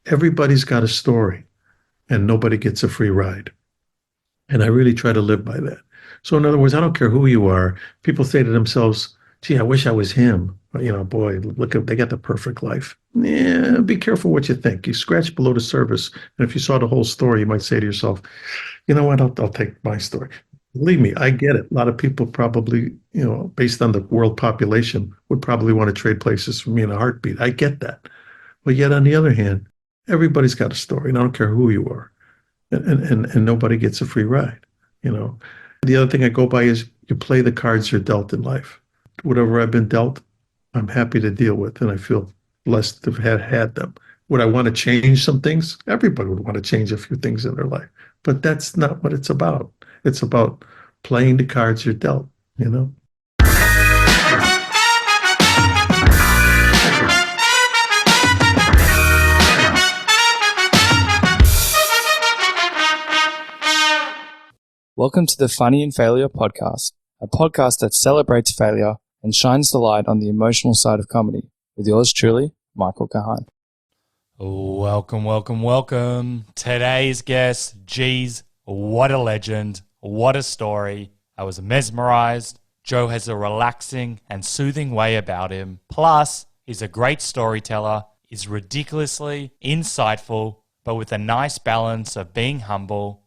everybody's got a story and nobody gets a free ride. And I really try to live by that. So in other words, I don't care who you are. People say to themselves, gee, I wish I was him. But, boy, look, they got the perfect life. Yeah, be careful what you think. You scratch below the surface. And if you saw the whole story, you might say to yourself, you know what, I'll take my story. Believe me, I get it. A lot of people probably, based on the world population, would probably want to trade places for me in a heartbeat. I get that. But yet, on the other hand, everybody's got a story, and I don't care who you are. And nobody gets a free ride. The other thing I go by is you play the cards you're dealt in life. Whatever I've been dealt, I'm happy to deal with, and I feel blessed to have had them. Would I want to change some things? Everybody would want to change a few things in their life, but that's not what it's about. It's about playing the cards you're dealt. Welcome to the Funny in Failure podcast, a podcast that celebrates failure and shines the light on the emotional side of comedy, with yours truly, Michael Kahan. Welcome. Today's guest, geez, what a legend, what a story. I was mesmerized. Joe has a relaxing and soothing way about him. Plus, he's a great storyteller, is ridiculously insightful, but with a nice balance of being humble.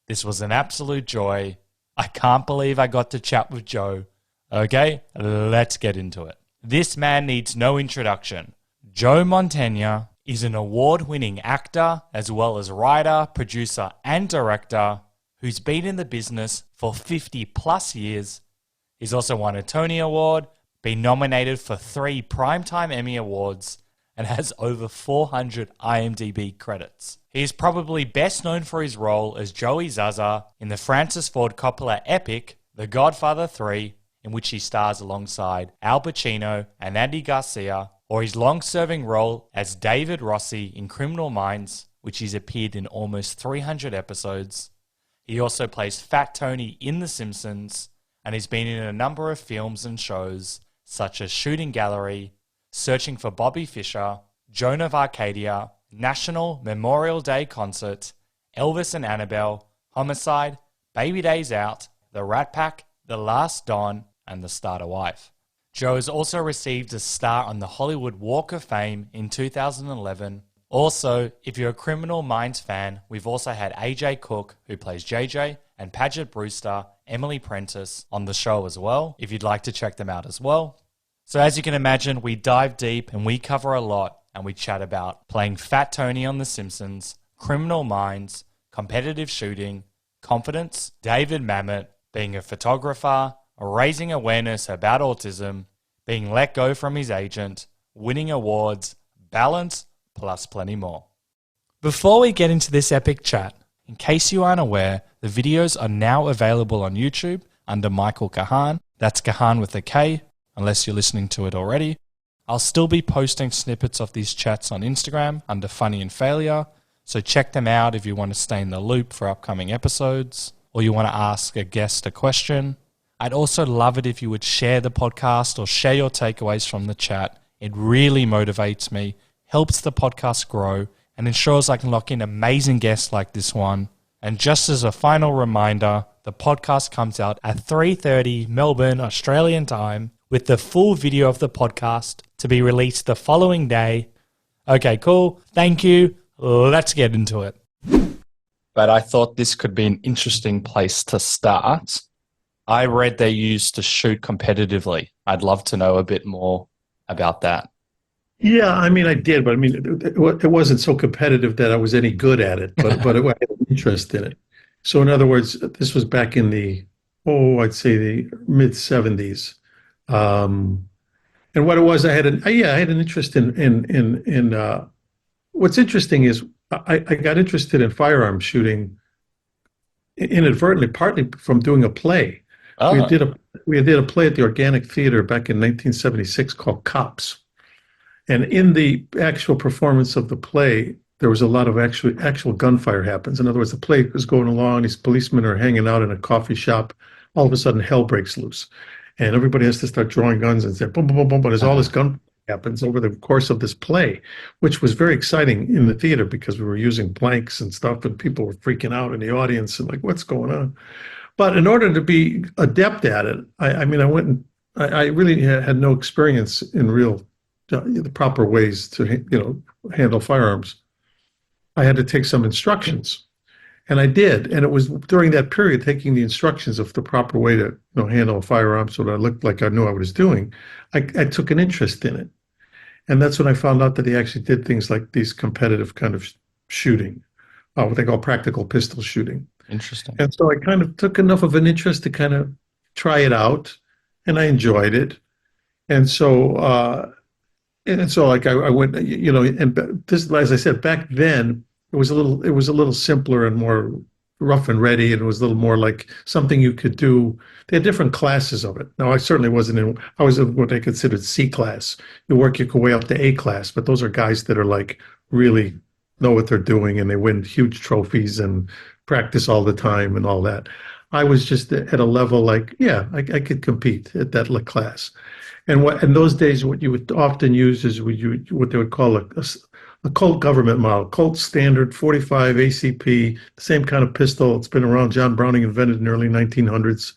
This was an absolute joy. I can't believe I got to chat with Joe. Okay, let's get into it. This man needs no introduction. Joe Mantegna is an award-winning actor as well as writer, producer, and director who's been in the business for 50 plus years. He's also won a Tony Award, been nominated for 3 Primetime Emmy Awards, and has over 400 IMDB credits. He is probably best known for his role as Joey Zasa in the Francis Ford Coppola epic, The Godfather III, in which he stars alongside Al Pacino and Andy Garcia, or his long-serving role as David Rossi in Criminal Minds, which he's appeared in almost 300 episodes. He also plays Fat Tony in The Simpsons, and he's been in a number of films and shows, such as Shooting Gallery, Searching for Bobby Fischer, Joan of Arcadia, National Memorial Day Concert, Elvis and Anabelle, Homicide, Baby Days Out, The Rat Pack, The Last Don, and The Starter Wife. Joe has also received a star on the Hollywood Walk of Fame in 2011. Also, if you're a Criminal Minds fan, we've also had AJ Cook, who plays JJ, and Paget Brewster, Emily Prentice, on the show as well, if you'd like to check them out as well. So as you can imagine, we dive deep and we cover a lot, and we chat about playing Fat Tony on The Simpsons, Criminal Minds, competitive shooting, confidence, David Mamet, being a photographer, raising awareness about autism, being let go from his agent, winning awards, balance, plus plenty more. Before we get into this epic chat, in case you aren't aware, the videos are now available on YouTube under Michael Kahan. That's Kahan with a K, unless you're listening to it already. I'll still be posting snippets of these chats on Instagram under Funny and Failure, so check them out if you want to stay in the loop for upcoming episodes, or you want to ask a guest a question. I'd also love it if you would share the podcast or share your takeaways from the chat. It really motivates me, helps the podcast grow, and ensures I can lock in amazing guests like this one. And just as a final reminder, the podcast comes out at 3:30 Melbourne, Australian time, with the full video of the podcast to be released the following day. Okay, cool. Thank you. Let's get into it. But I thought this could be an interesting place to start. I read they used to shoot competitively. I'd love to know a bit more about that. Yeah, I mean, I did, but I mean, it wasn't so competitive that I was any good at it, but I had an interest in it. So in other words, this was back in I'd say the mid 70s. And what it was, I had an interest in what's interesting is I got interested in firearm shooting inadvertently, partly from doing a play. Oh. We did a play at the Organic Theater back in 1976 called Cops. And in the actual performance of the play, there was a lot of actual gunfire happens. In other words, the play is going along, these policemen are hanging out in a coffee shop. All of a sudden, hell breaks loose. And everybody has to start drawing guns and say, boom, boom, boom, boom. But there's all this gun happens over the course of this play, which was very exciting in the theater because we were using blanks and stuff, and people were freaking out in the audience and like, what's going on? But in order to be adept at it, I mean, I really had no experience in real the proper ways to handle firearms. I had to take some instructions, and I did. And it was during that period taking the instructions of the proper way to handle a firearm so that I looked like I knew what I was doing. I took an interest in it. And that's when I found out that he actually did things like these competitive kind of shooting, what they call practical pistol shooting. Interesting. And so I kind of took enough of an interest to kind of try it out, and I enjoyed it. And so, like I went, and this, as I said, back then it was a little simpler and more rough and ready, and it was a little more like something you could do. They had different classes of it. Now, I certainly wasn't in. I was in what they considered C class. You work your way up to A class, but those are guys that are like really know what they're doing, and they win huge trophies and practice all the time and all that. I was just at a level like, yeah, I could compete at that class. And what in those days, what you would often use is what they would call a Colt government model, Colt standard 45 ACP, the same kind of pistol. It's been around. John Browning invented in the early 1900s,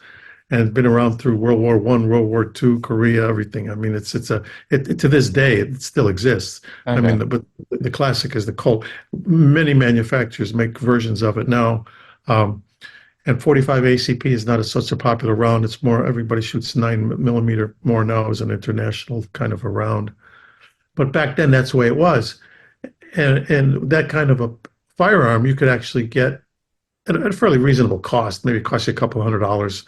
and it's been around through World War I, World War II, Korea, everything. I mean, to this day it still exists. Okay. I mean, but the classic is the Colt. Many manufacturers make versions of it now. And 45 ACP is not such a popular round. It's more, everybody shoots 9mm more now as an international kind of a round. But back then, that's the way it was. And that kind of a firearm you could actually get at a fairly reasonable cost. Maybe it cost you a couple $100.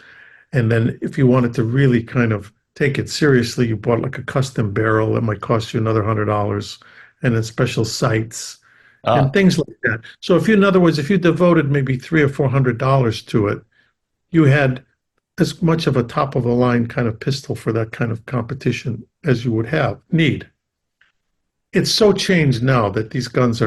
And then if you wanted to really kind of take it seriously, you bought like a custom barrel that might cost you another $100, and then special sights and things like that. So in other words, if you devoted maybe $300 or $400 to it, you had as much of a top of the line kind of pistol for that kind of competition as you would need. It's so changed now that these guns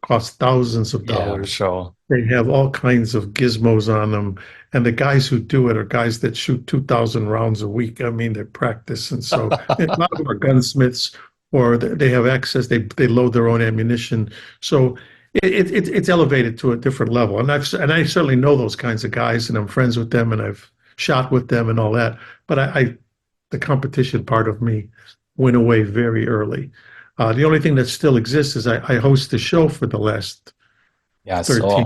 cost thousands of dollars. Yeah, sure. They have all kinds of gizmos on them, and the guys who do it are guys that shoot 2,000 rounds a week. I mean, they practice, and so a lot of them are gunsmiths, or they have access. They load their own ammunition, so it's elevated to a different level. And I certainly know those kinds of guys, and I'm friends with them, and I've shot with them and all that. But the competition part of me went away very early. The only thing that still exists is I host a show for the last 13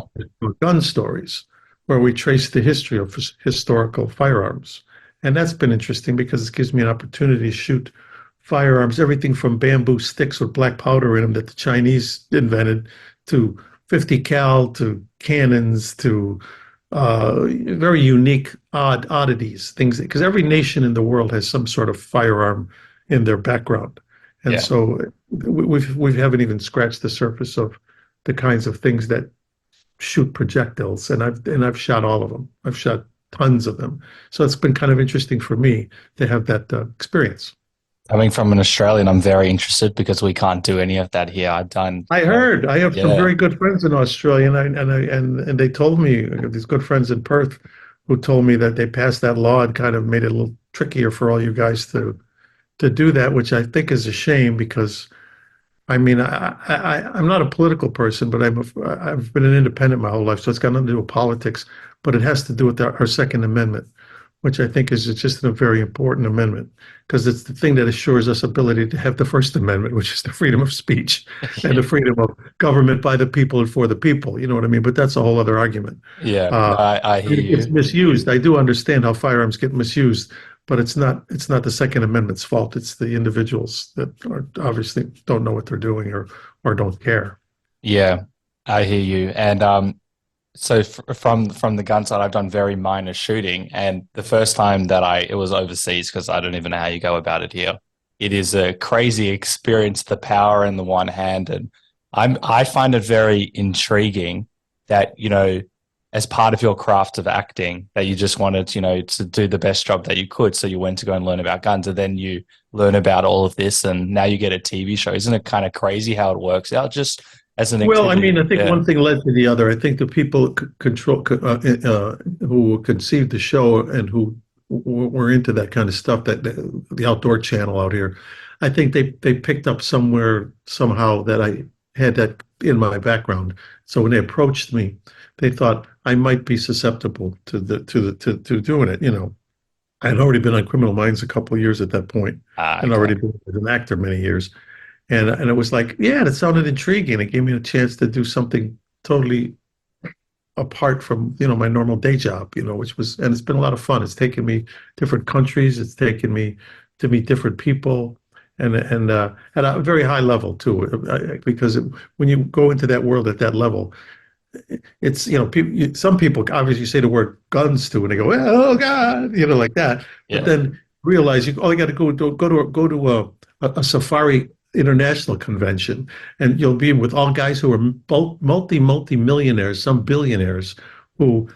gun stories, where we trace the history of historical firearms. And that's been interesting because it gives me an opportunity to shoot firearms, everything from bamboo sticks with black powder in them that the Chinese invented, to 50 cal, to cannons, to very unique oddities, things, because every nation in the world has some sort of firearm in their background. And so we haven't even scratched the surface of the kinds of things that shoot projectiles, and I've shot all of them. I've shot tons of them. So it's been kind of interesting for me to have that experience. Coming from an Australian, I'm very interested because we can't do any of that here. I heard. I have some very good friends in Australia, and they told me, these good friends in Perth, who told me that they passed that law and kind of made it a little trickier for all you guys to do that, which I think is a shame because, I mean, I'm not a political person, but I've been an independent my whole life, so it's got nothing to do with politics, but it has to do with our Second Amendment, which I think is just a very important amendment because it's the thing that assures us ability to have the First Amendment, which is the freedom of speech and the freedom of government by the people and for the people. You know what I mean? But that's a whole other argument. Yeah, I hear you. It's misused. I do understand how firearms get misused, but it's not the Second Amendment's fault. It's the individuals that obviously don't know what they're doing or don't care. Yeah, I hear you. And so from the gun side, I've done very minor shooting. And the first time that it was overseas, because I don't even know how you go about it here. It is a crazy experience, the power in the one hand. And I find it very intriguing that, as part of your craft of acting, that you just wanted, to do the best job that you could. So you went to go and learn about guns, and then you learn about all of this, and now you get a TV show. Isn't it kind of crazy how it works out? Just as an activity? Well, I mean, I think one thing led to the other. I think the people who conceived the show and who were into that kind of stuff, that the outdoor channel out here, I think they picked up somewhere somehow that I had that in my background. So when they approached me, they thought I might be susceptible to doing it. I had already been on Criminal Minds a couple of years at that point, and Okay. already been an actor many years. And it was like, yeah, that sounded intriguing. It gave me a chance to do something totally apart from, my normal day job, and it's been a lot of fun. It's taken me different countries. It's taken me to meet different people and at a very high level too, because when you go into that world at that level, it's, people, some people obviously say the word guns to and they go, oh God, like that. But Yeah. then realize you got to go to a safari international convention, and you'll be with all guys who are both multi millionaires, some billionaires, who,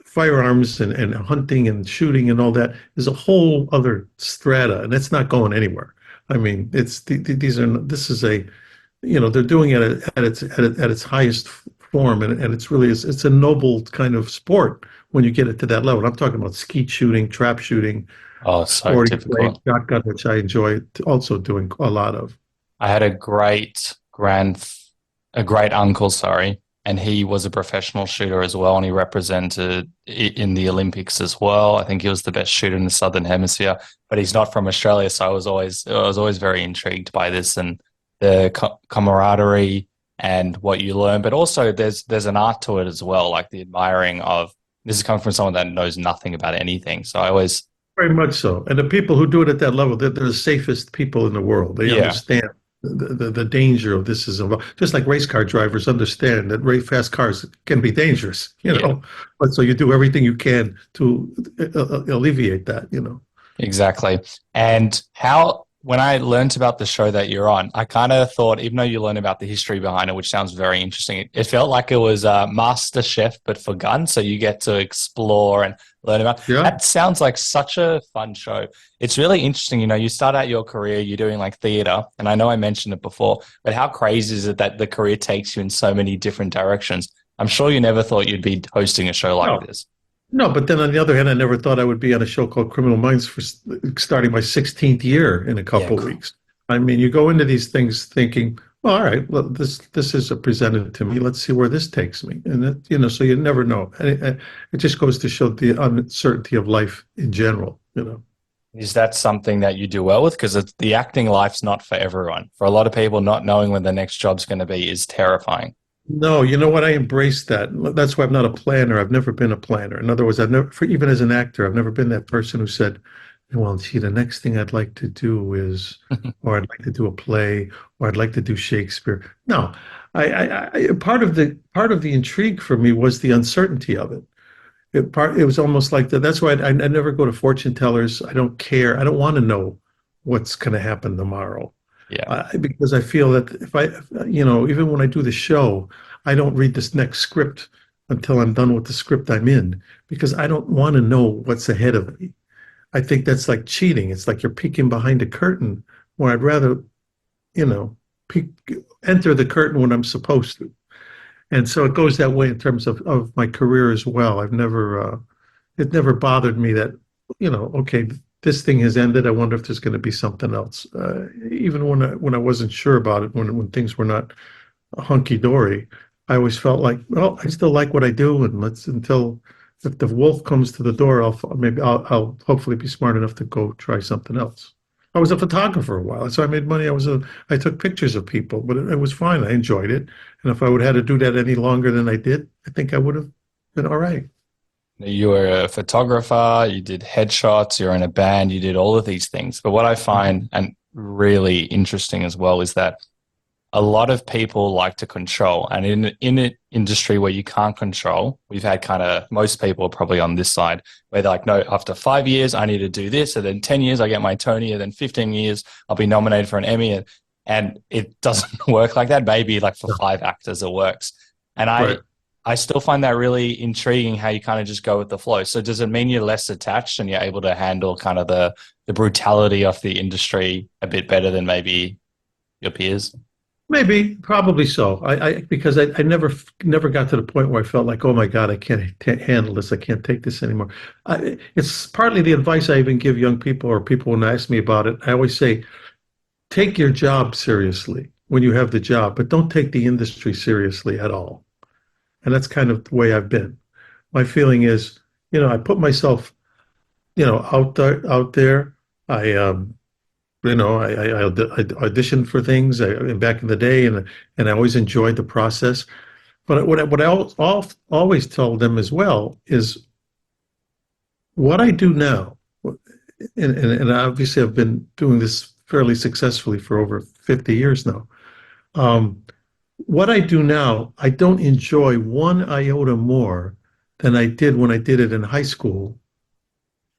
firearms and hunting and shooting and all that is a whole other strata, and it's not going anywhere. I mean, this is a, they're doing it at its highest form, and it's a noble kind of sport when you get it to that level. I'm talking about skeet shooting, trap shooting, Oh, so sporting clay, difficult. shotgun, which I enjoy also doing a lot of. I had a great uncle, sorry, and he was a professional shooter as well, and he represented in the Olympics as well. I think he was the best shooter in the Southern Hemisphere, but he's not from Australia, so I was always very intrigued by this and the camaraderie and what you learn. But also, there's an art to it as well, like the admiring of this is coming from someone that knows nothing about anything. So I always, Very much so. And the people who do it at that level, they're the safest people in the world. They yeah, understand the danger of this is involved. Just like race car drivers understand that very fast cars can be dangerous, yeah. But so you do everything you can to alleviate that. Exactly. And when I learned about the show that you're on, I kind of thought, even though you learn about the history behind it, which sounds very interesting, it felt like it was Master Chef, but for guns. So you get to explore and learn about. Yeah. That sounds like such a fun show. It's really interesting. You start out your career, you're doing like theater, and I know I mentioned it before, but how crazy is it that the career takes you in so many different directions? I'm sure you never thought you'd be hosting a show like No. this. No, but then on the other hand, I never thought I would be on a show called Criminal Minds for starting my 16th year in a Yeah, couple of weeks. I mean, you go into these things thinking, well, all right, well, this is presented to me. Let's see where this takes me. And so you never know. And it just goes to show the uncertainty of life in general. Is that something that you do well with? Because the acting life's not for everyone. For a lot of people, not knowing when the next job's going to be is terrifying. No, you know what? I embrace that. That's why I'm not a planner. I've never been a planner. In other words, even as an actor, I've never been that person who said, well, see, the next thing I'd like to do is, or I'd like to do a play, or I'd like to do Shakespeare. No, part of the intrigue for me was the uncertainty of it. It was almost like that. That's why I never go to fortune tellers. I don't care. I don't want to know what's going to happen tomorrow. Yeah. Because I feel that even when I do the show, I don't read this next script until I'm done with the script I'm in, because I don't want to know what's ahead of me. I think that's like cheating. It's like you're peeking behind a curtain, where I'd rather, peek, enter the curtain when I'm supposed to. And so it goes that way in terms of my career as well. It never bothered me that, okay, this thing has ended. I wonder if there's going to be something else. Even when I wasn't sure about it, when things were not hunky dory, I always felt like, well, I still like what I do, and until if the wolf comes to the door, I'll hopefully be smart enough to go try something else. I was a photographer a while, so I made money. I took pictures of people, but it was fine. I enjoyed it, and if I would have had to do that any longer than I did, I think I would have been all right. You were a photographer, you did headshots, you're in a band, you did all of these things. But what I find and really interesting as well is that a lot of people like to control. And in an industry where you can't control, we've had most people are probably on this side where they're like, no, after 5 years, I need to do this. And then 10 years, I get my Tony. And then 15 years, I'll be nominated for an Emmy. And it doesn't work like that. Maybe like for 5 actors, it works. And Right. I still find that really intriguing how you kind of just go with the flow. So does it mean you're less attached and you're able to handle kind of the brutality of the industry a bit better than maybe your peers? Maybe, probably so. Because I never got to the point where I felt like, oh my God, I can't handle this. I can't take this anymore. It's partly the advice I even give young people or people when they ask me about it. I always say, take your job seriously when you have the job, but don't take the industry seriously at all. And that's kind of the way I've been. My feeling is, I put myself, out there. I, I auditioned for things back in the day, and I always enjoyed the process. But what I always tell them as well is what I do now, and obviously I've been doing this fairly successfully for over 50 years now. Um, what I do now, I don't enjoy one iota more than I did when I did it in high school,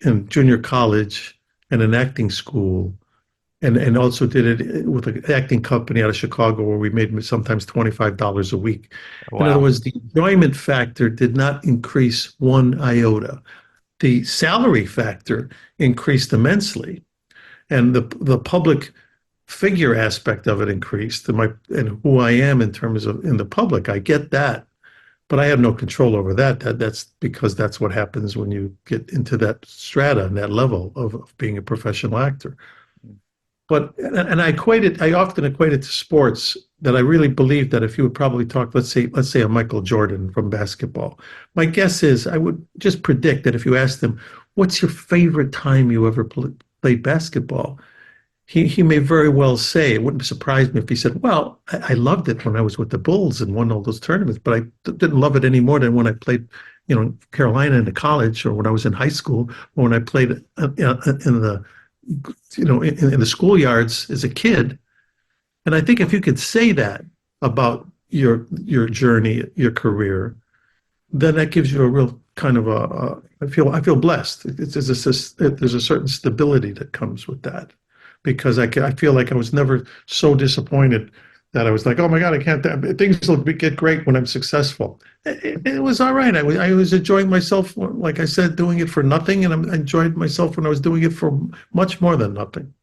in junior college, and in acting school, and also did it with an acting company out of Chicago where we made sometimes $25 a week. In other Wow. words, the enjoyment factor did not increase one iota. The salary factor increased immensely, and the public figure aspect of it increased, and who I am in terms of in the public. I get that, but I have no control over that. That's because that's what happens when you get into that strata and that level of being a professional actor. But and I often equate it to sports, that I really believe that if you would probably talk, let's say a Michael Jordan from basketball, my guess is I would just predict that if you asked him, what's your favorite time you ever played basketball? He may very well say, it wouldn't surprise me if he said, well, I loved it when I was with the Bulls and won all those tournaments, but I didn't love it any more than when I played, in Carolina in the college, or when I was in high school, or when I played in the, in the schoolyards as a kid. And I think if you could say that about your journey, your career, then that gives you a real kind of I feel blessed. There's a certain stability that comes with that, because I feel like I was never so disappointed that I was like, oh my God, I can't. Things will get great when I'm successful. It was all right. I was enjoying myself, like I said, doing it for nothing, and I enjoyed myself when I was doing it for much more than nothing.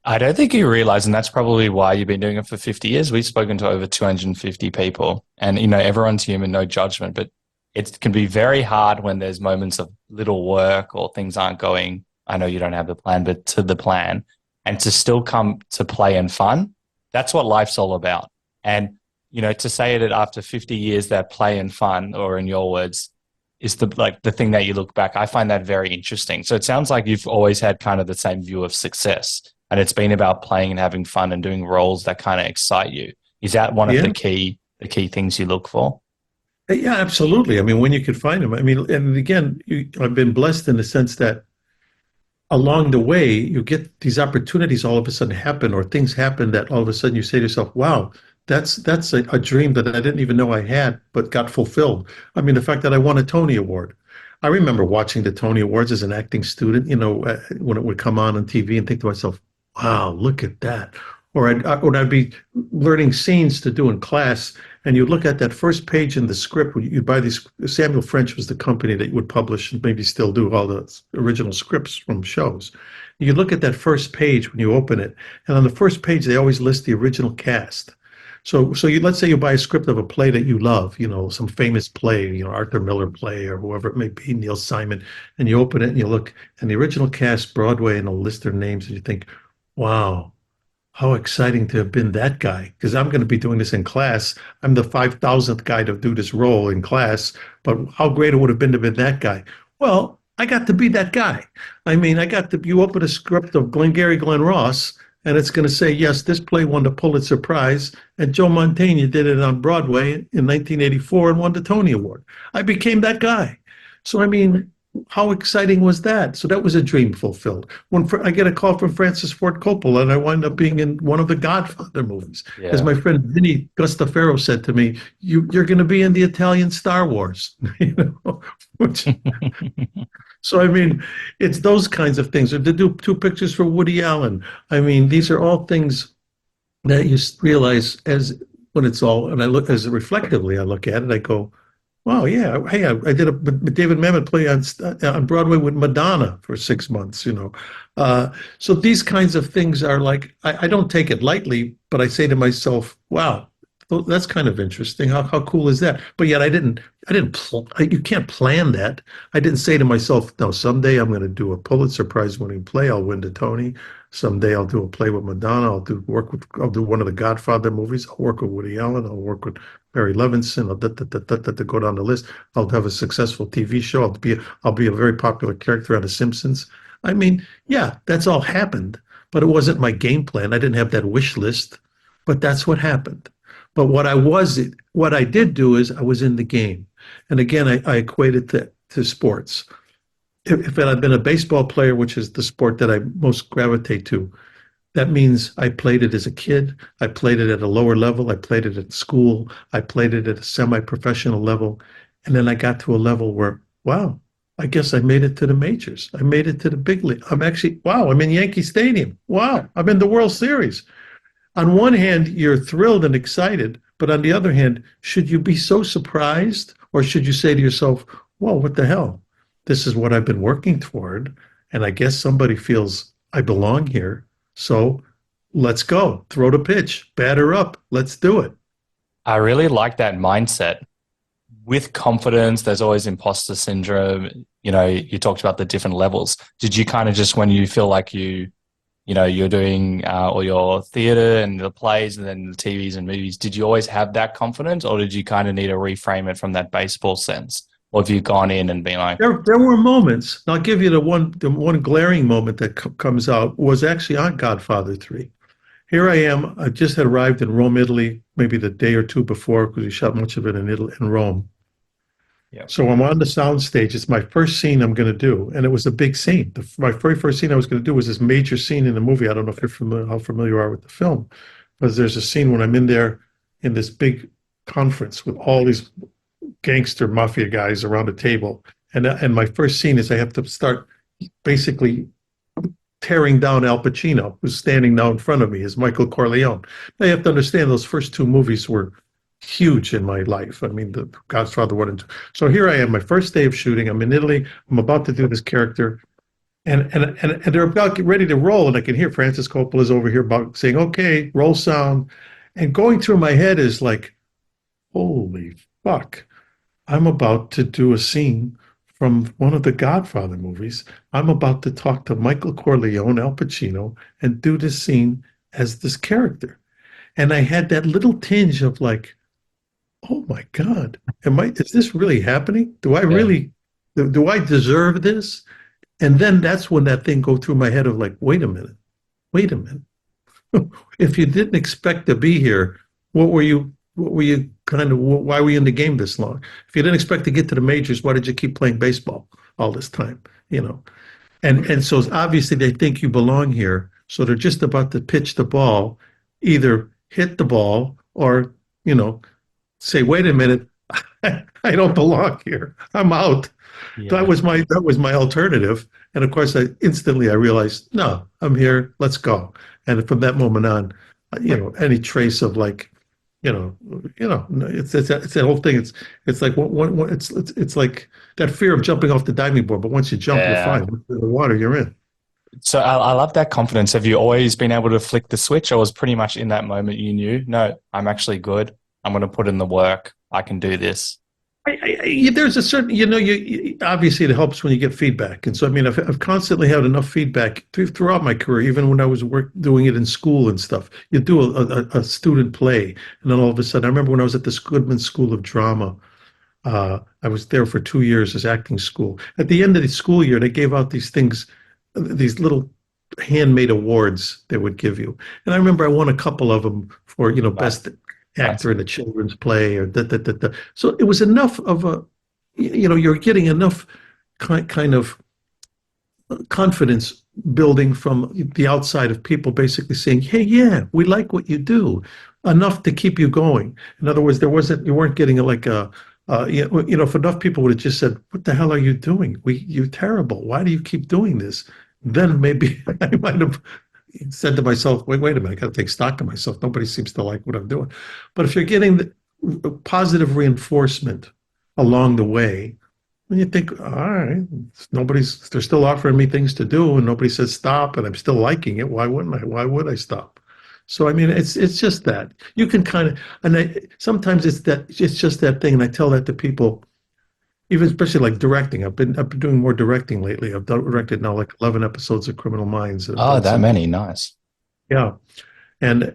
I don't think you realize, and that's probably why you've been doing it for 50 years. We've spoken to over 250 people, and everyone's human, no judgment, but it can be very hard when there's moments of little work or things aren't going, I know you don't have the plan, but to the plan, and to still come to play and fun. That's what life's all about. And, to say it after 50 years, that play and fun, or in your words, is the thing that you look back. I find that very interesting. So it sounds like you've always had kind of the same view of success, and it's been about playing and having fun and doing roles that kind of excite you. Is that one of Yeah. the key things you look for? Yeah, absolutely. I mean, when you could find them. I mean, and again, I've been blessed in the sense that along the way, you get these opportunities all of a sudden happen, or things happen that all of a sudden you say to yourself, wow, that's a dream that I didn't even know I had, but got fulfilled. I mean, the fact that I won a Tony Award. I remember watching the Tony Awards as an acting student, when it would come on TV, and think to myself, wow, look at that. Or I'd be learning scenes to do in class, and you look at that first page in the script. You'd buy these. Samuel French was the company that would publish and maybe still do all the original scripts from shows. You look at that first page when you open it, and on the first page they always list the original cast. So let's say you buy a script of a play that you love, some famous play, Arthur Miller play or whoever it may be, Neil Simon, and you open it and you look, and the original cast, Broadway, and they'll list their names, and you think, wow, how exciting to have been that guy, because I'm going to be doing this in class. I'm the 5,000th guy to do this role in class, but how great it would have been to have been that guy. Well, I got to be that guy. I mean, you open a script of Glengarry Glen Ross, and it's going to say, yes, this play won the Pulitzer Prize, and Joe Mantegna did it on Broadway in 1984 and won the Tony Award. I became that guy. So, I mean, how exciting was that? So that was a dream fulfilled. When I get a call from Francis Ford Coppola, and I wind up being in one of the Godfather movies. As Yeah. my friend Vinny Gustafaro said to me, you're going to be in the Italian Star Wars. Which, so, I mean, it's those kinds of things. Or to do two pictures for Woody Allen. I mean, these are all things that you realize when it's all, and I look as reflectively, I look at it, I go, Wow, yeah. Hey, I did a David Mamet play on Broadway with Madonna for 6 months, you know. So these kinds of things are like, I don't take it lightly, but I say to myself, wow, that's kind of interesting. How cool is that? But yet you can't plan that. I didn't say to myself, no, someday I'm going to do a Pulitzer Prize winning play. I'll win the Tony. Someday I'll do a play with Madonna. I'll do one of the Godfather movies. I'll work with Woody Allen. I'll work with Barry Levinson. I'll go down the list. I'll have a successful TV show. I'll be a very popular character on The Simpsons. I mean, yeah, that's all happened, but it wasn't my game plan. I didn't have that wish list, but that's what happened. But what I did do is I was in the game. And again, I equate it to sports. If I'd been a baseball player, which is the sport that I most gravitate to, that means I played it as a kid. I played it at a lower level. I played it at school. I played it at a semi-professional level. And then I got to a level where, wow, I guess I made it to the majors. I made it to the big league. I'm in Yankee Stadium. Wow, I'm in the World Series. On one hand, you're thrilled and excited, but on the other hand, should you be so surprised, or should you say to yourself, well, what the hell? This is what I've been working toward, and I guess somebody feels I belong here. So let's go. Throw the pitch, batter up. Let's do it. I really like that mindset. With confidence, there's always imposter syndrome. You know, you talked about the different levels. Did you kind of just, when you feel like you're doing all your theater and the plays and then the TVs and movies, did you always have that confidence, or did you kind of need to reframe it from that baseball sense? Or have you gone in and been like... There were moments. I'll give you the one glaring moment that comes out was actually on Godfather 3. Here I am. I just had arrived in Rome, Italy, maybe the day or two before, because we shot much of it in Rome. Yeah. So I'm on the sound stage. It's my first scene I'm going to do, and it was a big scene. My very first scene I was going to do was this major scene in the movie. I don't know if you're familiar, how familiar you are with the film, but there's a scene when I'm in there in this big conference with all these gangster mafia guys around a table, and my first scene is I have to start basically tearing down Al Pacino, who's standing now in front of me, as Michael Corleone. Now you have to understand those first two movies were huge in my life. I mean, the Godfather 1 and 2. So here I am, my first day of shooting. I'm in Italy. I'm about to do this character. And they're about to get ready to roll. And I can hear Francis Coppola's over here about saying, okay, roll sound. And going through my head is like, holy fuck. I'm about to do a scene from one of the Godfather movies. I'm about to talk to Michael Corleone, Al Pacino, and do this scene as this character. And I had that little tinge of like, oh my God, is this really happening? Do I deserve this? And then that's when that thing go through my head of like, wait a minute. If you didn't expect to be here, why were you in the game this long? If you didn't expect to get to the majors, why did you keep playing baseball all this time? You know? And so obviously they think you belong here. So they're just about to pitch the ball, either hit the ball or, say, wait a minute, I don't belong here. I'm out. Yeah. That was my alternative. And of course, I realized, no, I'm here. Let's go. And from that moment on, any trace of like, it's that whole thing. It's like it's like that fear of jumping off the diving board. But once you jump, you're fine. Once you're in the water, you're in. So I love that confidence. Have you always been able to flick the switch, or was pretty much in that moment you knew, no, I'm actually good. I'm going to put in the work. I can do this. There's a certain, obviously it helps when you get feedback. And so, I mean, I've constantly had enough feedback throughout my career, even when I was doing it in school and stuff. You do a student play, and then all of a sudden, I remember when I was at the Goodman School of Drama, I was there for 2 years as acting school. At the end of the school year, they gave out these things, these little handmade awards they would give you. And I remember I won a couple of them for, best actor in a children's play or da. So it was enough of a, you're getting enough kind of confidence building from the outside of people basically saying, hey, yeah, we like what you do, enough to keep you going. In other words, you weren't getting like if enough people would have just said, what the hell are you doing? You're terrible. Why do you keep doing this? Then maybe I might have said to myself, wait a minute, I got to take stock of myself. Nobody seems to like what I'm doing. But if you're getting the positive reinforcement along the way. And you think, all right, they're still offering me things to do, and nobody says stop, and I'm still liking it. Why wouldn't I? Why would I stop? So I mean, it's just that you can kind of, and sometimes it's just that thing, and I tell that to people, even especially like directing. I've been doing more directing lately. Directed now like 11 episodes of Criminal Minds. And I've Oh, done that some, many. Nice. yeah. And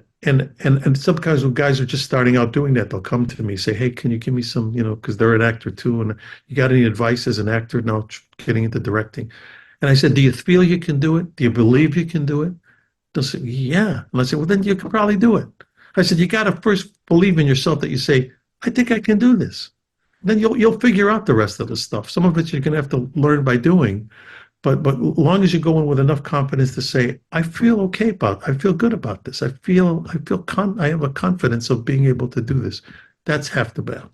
sometimes when guys are just starting out doing that, they'll come to me, say, "Hey, can you give me some, because they're an actor too, and you got any advice as an actor now getting into directing?" And I said, "Do you feel you can do it? Do you believe you can do it?" They'll say, "Yeah." And I said, "Well, then you can probably do it." I said, "You got to first believe in yourself that you say, I think I can do this. Then you'll figure out the rest of the stuff. Some of it you're going to have to learn by doing, but as long as you go in with enough confidence to say, I feel good about this. I have a confidence of being able to do this. That's half the battle."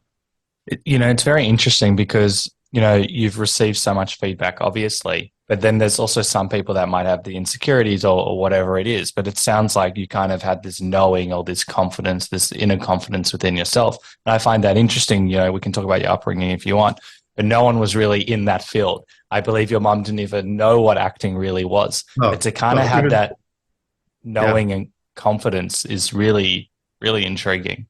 It's very interesting because, you've received so much feedback, obviously, but then there's also some people that might have the insecurities or whatever it is. But it sounds like you kind of had this knowing or this confidence, this inner confidence within yourself. And I find that interesting. We can talk about your upbringing if you want, but no one was really in that field. I believe your mom didn't even know what acting really was. But No, to kind of no, have even, that yeah. knowing and confidence is really, really intriguing.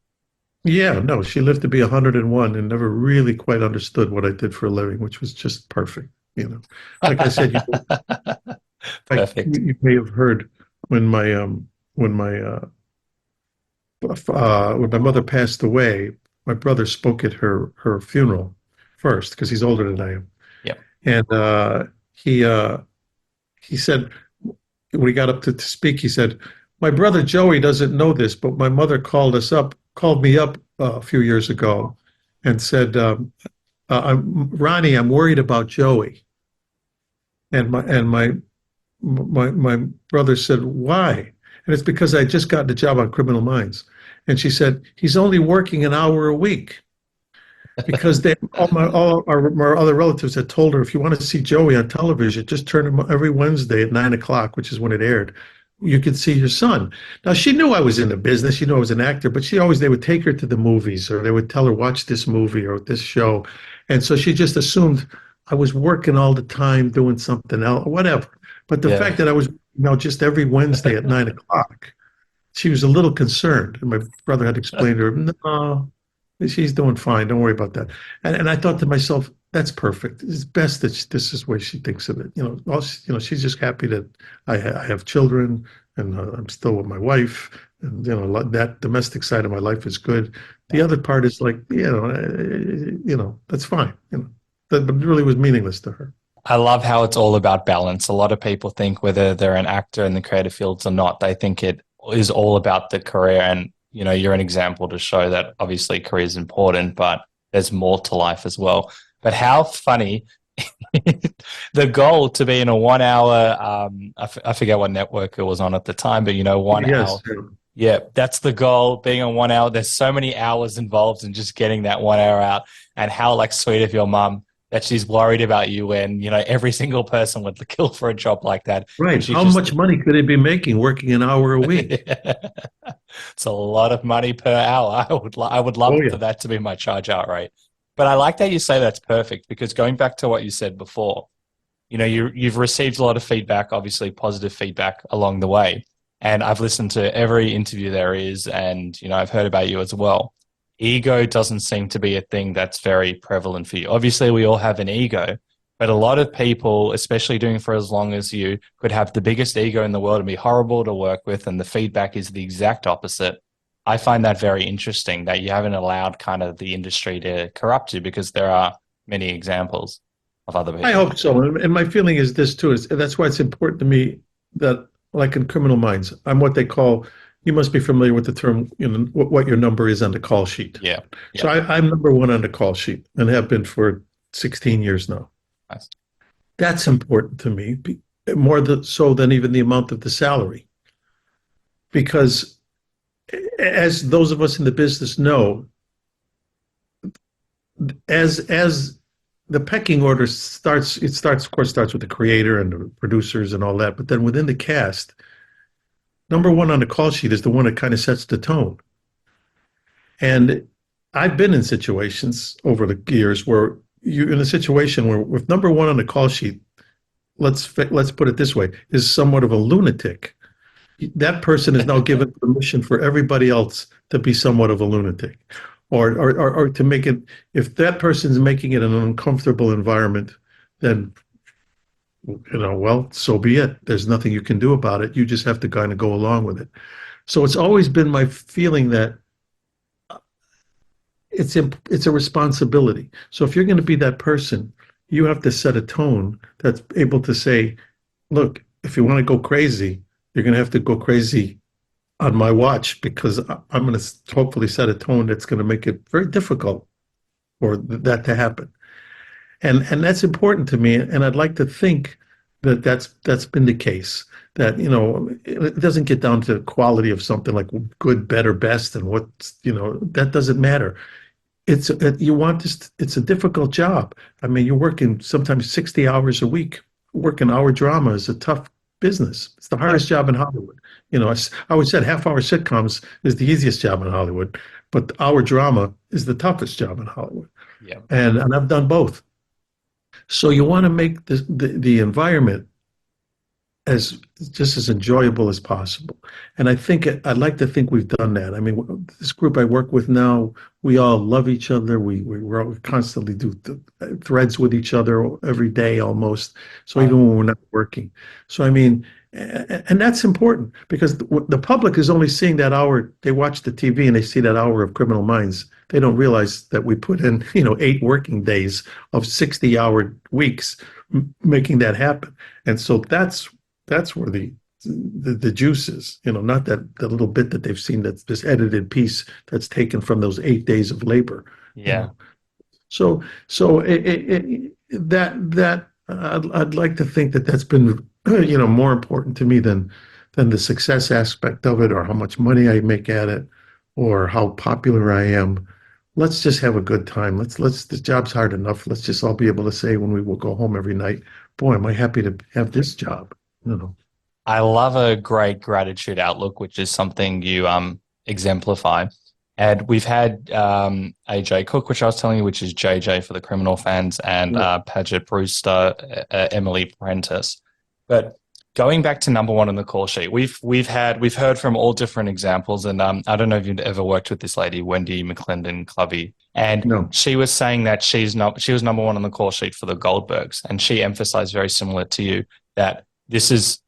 Yeah, no, she lived to be 101 and never really quite understood what I did for a living, which was just perfect. Like I said, like Perfect. you may have heard when my when my when my mother passed away, my brother spoke at her funeral first because he's older than I am, Yep. and he said when he got up to speak, he said, "My brother Joey doesn't know this, but my mother called me up a few years ago, and said, Ronnie, I'm worried about Joey." And my brother said, "Why?" And it's because I just got the job on Criminal Minds. And she said, "He's only working an hour a week." Because my other relatives had told her, if you want to see Joey on television, just turn him every Wednesday at 9 o'clock, which is when it aired. You could see your son. Now she knew I was in the business. She knew I was an actor, but they would take her to the movies, or they would tell her, watch this movie or this show. And so she just assumed I was working all the time doing something else, whatever. But the Yeah. fact that I was, just every Wednesday at 9 o'clock, she was a little concerned. And my brother had explained to her, "No, she's doing fine. Don't worry about that." And I thought to myself, that's perfect. It's best that this is the way she thinks of it. She's just happy that I have children, and I'm still with my wife, and that domestic side of my life is good. The other part is like, that's fine. That really was meaningless to her. I love how it's all about balance. A lot of people think whether they're an actor in the creative fields or not, they think it is all about the career. And, you're an example to show that obviously career is important, but there's more to life as well. But how funny the goal to be in a 1 hour, I forget what network it was on at the time, but, 1 hour. Yes. Yeah, that's the goal, being on 1 hour. There's so many hours involved in just getting that 1 hour out. And how like sweet of your mum that she's worried about you when, every single person would kill for a job like that. And Right. she How just, much money could they be making working an hour a week? it's a lot of money per hour. I would love Oh, yeah. for that to be my charge out rate. But I like that you say that's perfect, because going back to what you said before, you've received a lot of feedback, obviously positive feedback along the way. And I've listened to every interview there is, and, I've heard about you as well. Ego doesn't seem to be a thing that's very prevalent for you. Obviously, we all have an ego, but a lot of people, especially doing for as long as you, could have the biggest ego in the world and be horrible to work with, and the feedback is the exact opposite. I find that very interesting that you haven't allowed kind of the industry to corrupt you, because there are many examples of other I people. hope so. And my feeling is this too, is that's why it's important to me that, like in Criminal Minds, I'm what they call, you must be familiar with the term, what your number is on the call sheet. Yeah. So Yeah. I'm number one on the call sheet and have been for 16 years now. Nice. That's important to me, so than even the amount of the salary. Because as those of us in the business know, as the pecking order starts, of course, starts with the creator and the producers and all that. But then within the cast, number one on the call sheet is the one that kind of sets the tone. And I've been in situations over the years where you're in a situation where if number one on the call sheet, let's put it this way, is somewhat of a lunatic, that person is now given permission for everybody else to be somewhat of a lunatic, or to make it. If that person's making it an uncomfortable environment, then well, so be it. There's nothing you can do about it. You just have to kind of go along with it. So it's always been my feeling that it's a responsibility. So if you're going to be that person, you have to set a tone that's able to say, look, if you want to go crazy, you're going to have to go crazy on my watch, because I'm going to hopefully set a tone that's going to make it very difficult for that to happen. And that's important to me. And I'd like to think that that's been the case. That, it doesn't get down to quality of something like good, better, best, and that doesn't matter. It's a difficult job. I mean, you're working sometimes 60 hours a week. Working hour drama is a tough business. It's the hardest job in Hollywood. I always said half-hour sitcoms is the easiest job in Hollywood, but hour drama is the toughest job in Hollywood. Yeah. And I've done both. So you want to make the environment as just as enjoyable as possible. And I'd like to think we've done that. I mean, this group I work with now, we all love each other. We constantly do threads with each other every day almost. So even when we're not working. So, I mean, and that's important, because the public is only seeing that hour. They watch the TV and they see that hour of Criminal Minds. They don't realize that we put in, 8 working days of 60-hour weeks making that happen. And so that's where the juice is, not that little bit that they've seen, that's this edited piece that's taken from those 8 days of labor. Yeah. So that I'd like to think that that's been more important to me than the success aspect of it, or how much money I make at it, or how popular I am. Let's just have a good time. The job's hard enough. Let's just all be able to say when we will go home every night, boy, am I happy to have this job. I love a great gratitude outlook, which is something you exemplify. And we've had AJ Cook, which I was telling you, which is JJ for the criminal fans, and Paget Brewster, Emily Prentice. But going back to number one on the call sheet, we've heard from all different examples, and I don't know if you've ever worked with this lady, Wendy McClendon Clovey, and she was saying that she was number one on the call sheet for the Goldbergs, and she emphasized very similar to you that this is,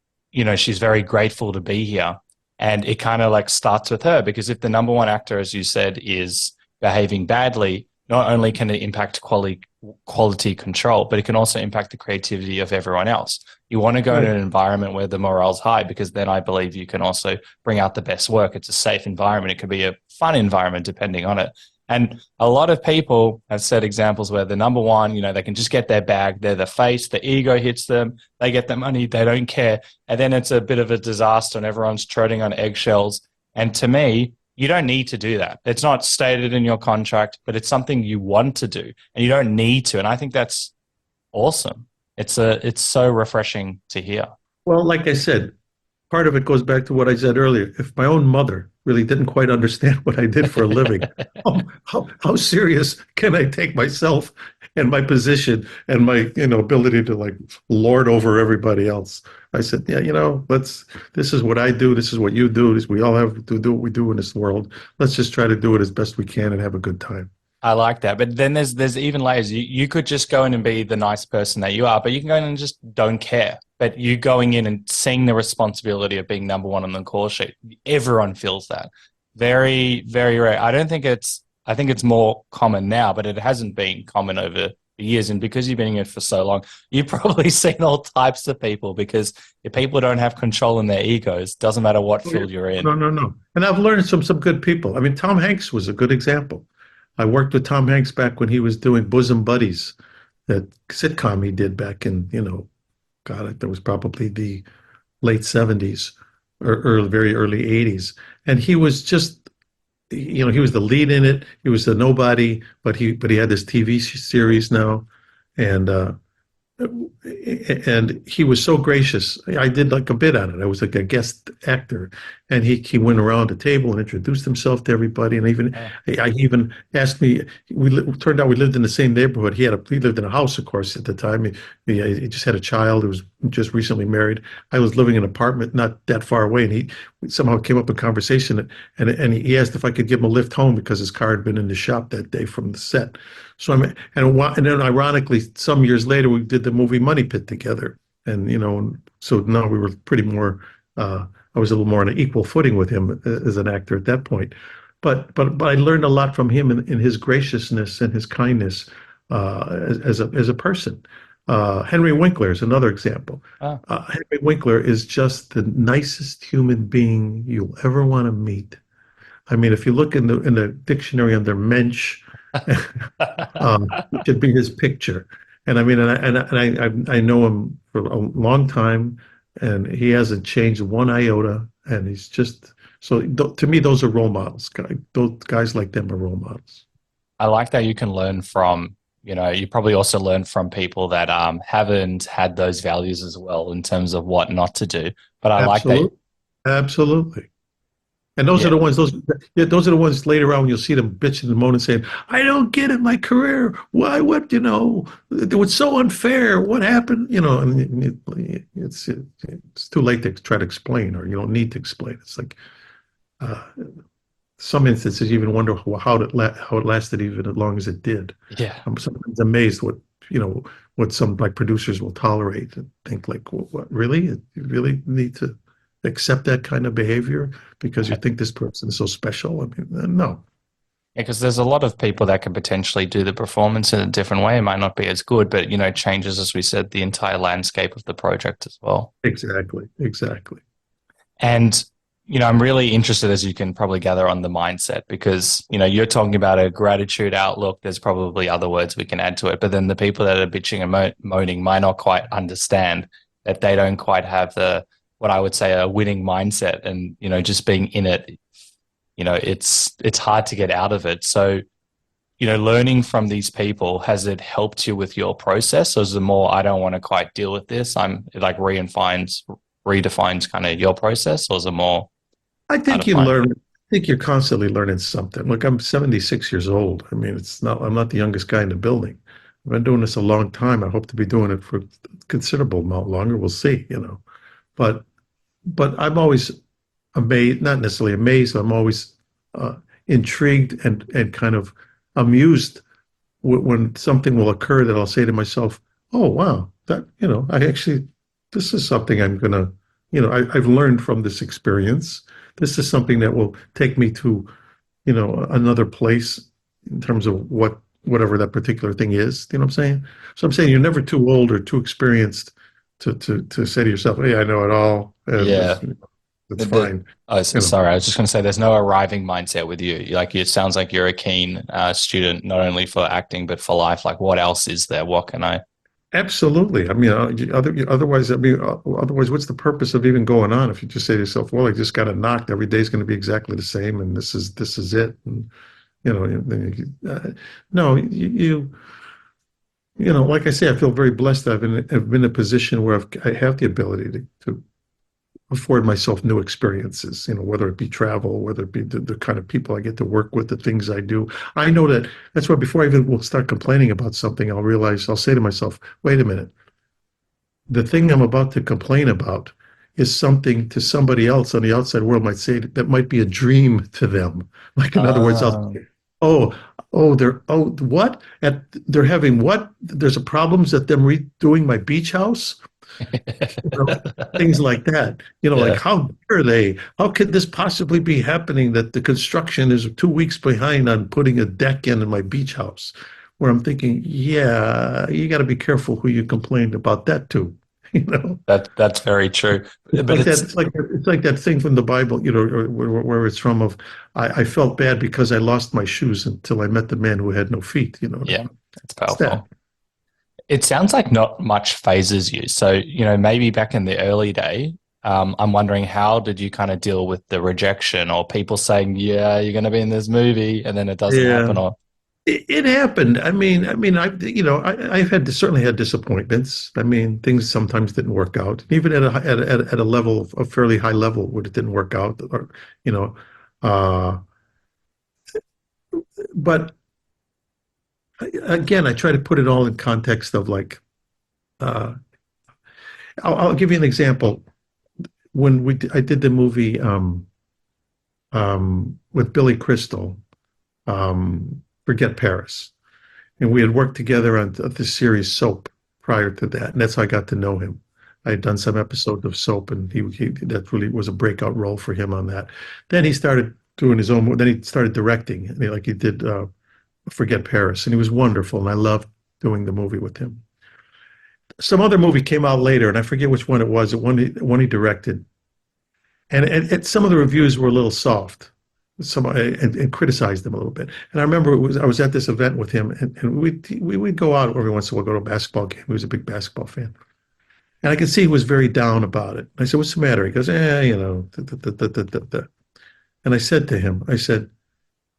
she's very grateful to be here. And it kind of like starts with her, because if the number one actor, as you said, is behaving badly, not only can it impact quality control, but it can also impact the creativity of everyone else. You want to go to an environment where the morale's high, because then I believe you can also bring out the best work. It's a safe environment. It could be a fun environment depending on it. And a lot of people have said examples where the number one, they can just get their bag. They're the face, the ego hits them. They get the money. They don't care. And then it's a bit of a disaster and everyone's treading on eggshells. And to me, you don't need to do that. It's not stated in your contract, but it's something you want to do and you don't need to. And I think that's awesome. It's so refreshing to hear. Well, like I said, part of it goes back to what I said earlier. If my own mother really didn't quite understand what I did for a living, how serious can I take myself and my position and my ability to like lord over everybody else? I said, this is what I do. This is what you do. We all have to do what we do in this world. Let's just try to do it as best we can and have a good time. I like that. But then there's even layers. You could just go in and be the nice person that you are, but you can go in and just don't care. But you going in and seeing the responsibility of being number one on the call sheet, everyone feels that. Very, very rare. I think it's more common now, but it hasn't been common over the years. And because you've been in it for so long, you've probably seen all types of people, because if people don't have control in their egos, doesn't matter what field you're in. No. And I've learned from some good people. I mean, Tom Hanks was a good example. I worked with Tom Hanks back when he was doing Bosom Buddies, that sitcom he did back in, that was probably the late 70s or very early 80s. And he was just, he was the lead in it. He was the nobody, but he had this TV series now. And he was so gracious. I did like a bit on it. I was like a guest actor. and he went around the table and introduced himself to everybody, and even Oh. he even asked me. Turned out we lived in the same neighborhood. He lived in a house, of course, at the time. He just had a child who was just recently married. I was living in an apartment not that far away, and he somehow came up in conversation, and he asked if I could give him a lift home because his car had been in the shop that day from the set. So and then ironically, some years later, we did the movie Money Pit together, and so now we were pretty more. I was a little more on an equal footing with him as an actor at that point. But I learned a lot from him in his graciousness and his kindness as a person. Henry Winkler is another example. Oh. Henry Winkler is just the nicest human being you'll ever want to meet. I mean, if you look in the dictionary under mensch, it should be his picture. And I mean, I know him for a long time, and he hasn't changed one iota. And he's just so to me, those are role models. Those guys like them are role models. I like that you can learn from, you probably also learn from people that haven't had those values as well in terms of what not to do. But I like that. Absolutely. And those are the ones. Those are the ones later on when you'll see them bitching and moaning, saying, "I don't get it. My career. Why? What? It was so unfair. What happened? And it's too late to try to explain, or you don't need to explain. It's like some instances you even wonder how it lasted even as long as it did. Yeah. I'm sometimes amazed what some like producers will tolerate and think like, what really? You really need to accept that kind of behavior because you think this person is so special? I mean, no. Yeah, because there's a lot of people that can potentially do the performance in a different way. It might not be as good, but changes, as we said, the entire landscape of the project as well. Exactly. And I'm really interested, as you can probably gather, on the mindset, because you're talking about a gratitude outlook. There's probably other words we can add to it, but then the people that are bitching and moaning might not quite understand that they don't quite have what I would say a winning mindset, and just being in it, it's hard to get out of it. So learning from these people, has it helped you with your process, or is it more, I don't want to quite deal with this, it like redefines kind of your process, or is it more, I think you learn. I think you're constantly learning something. Look, I'm 76 years old. I mean, I'm not the youngest guy in the building. I've been doing this a long time. I hope to be doing it for a considerable amount longer. We'll see, But I'm always amazed, not necessarily amazed, but I'm always intrigued and kind of amused when something will occur that I'll say to myself, "Oh, wow, this is something I'm gonna, I've learned from this experience. This is something that will take me to, another place in terms of whatever that particular thing is." You know what I'm saying? So I'm saying you're never too old or too experienced to say to yourself, "Hey, I know it all." Yeah. It's fine. Sorry, I was just going to say, there's no arriving mindset with you. Like, it sounds like you're a keen student, not only for acting but for life. Like, what else is there? What can I? Absolutely. I mean, otherwise, what's the purpose of even going on if you just say to yourself, "Well, I just got it knocked. Every day's going to be exactly the same, and this is it." And like I say, I feel very blessed. I've been in a position where I have the ability to afford myself new experiences, whether it be travel, whether it be the kind of people I get to work with, the things I do. I know that's why before I even will start complaining about something, I'll say to myself, wait a minute, the thing I'm about to complain about is something to somebody else on the outside world might say that might be a dream to them. Like, in other words, I'll say, what? They're having what? There's a problems at them redoing my beach house? Things like that. Like, how dare they? How could this possibly be happening that the construction is 2 weeks behind on putting a deck in my beach house? Where I'm thinking, yeah, you got to be careful who you complained about that to. That's very true. It's like that thing from the Bible, where it's from of, I felt bad because I lost my shoes until I met the man who had no feet. Yeah, that's powerful. It sounds like not much phases you. So, maybe back in the early day, I'm wondering, how did you kind of deal with the rejection or people saying, "Yeah, you're going to be in this movie," and then it doesn't happen? Or It happened. I've certainly had disappointments. I mean, things sometimes didn't work out, even at a level of a fairly high level where it didn't work out, or you know, uh, but again, I try to put it all in context of like, uh, I'll give you an example. When I did the movie with Billy Crystal, Forget Paris. And we had worked together on this series Soap prior to that, and that's how I got to know him. I had done some episodes of Soap, and he that really was a breakout role for him on that. Then he started doing his own. Then he started directing, and he did Forget Paris, and he was wonderful, and I loved doing the movie with him. Some other movie came out later, and I forget which one it was. One he directed, and some of the reviews were a little soft. And criticized him a little bit. And I remember I was at this event with him, and we'd go out every once in a while, go to a basketball game. He was a big basketball fan, and I could see he was very down about it. I said, "What's the matter?" He goes, And I said to him, I said,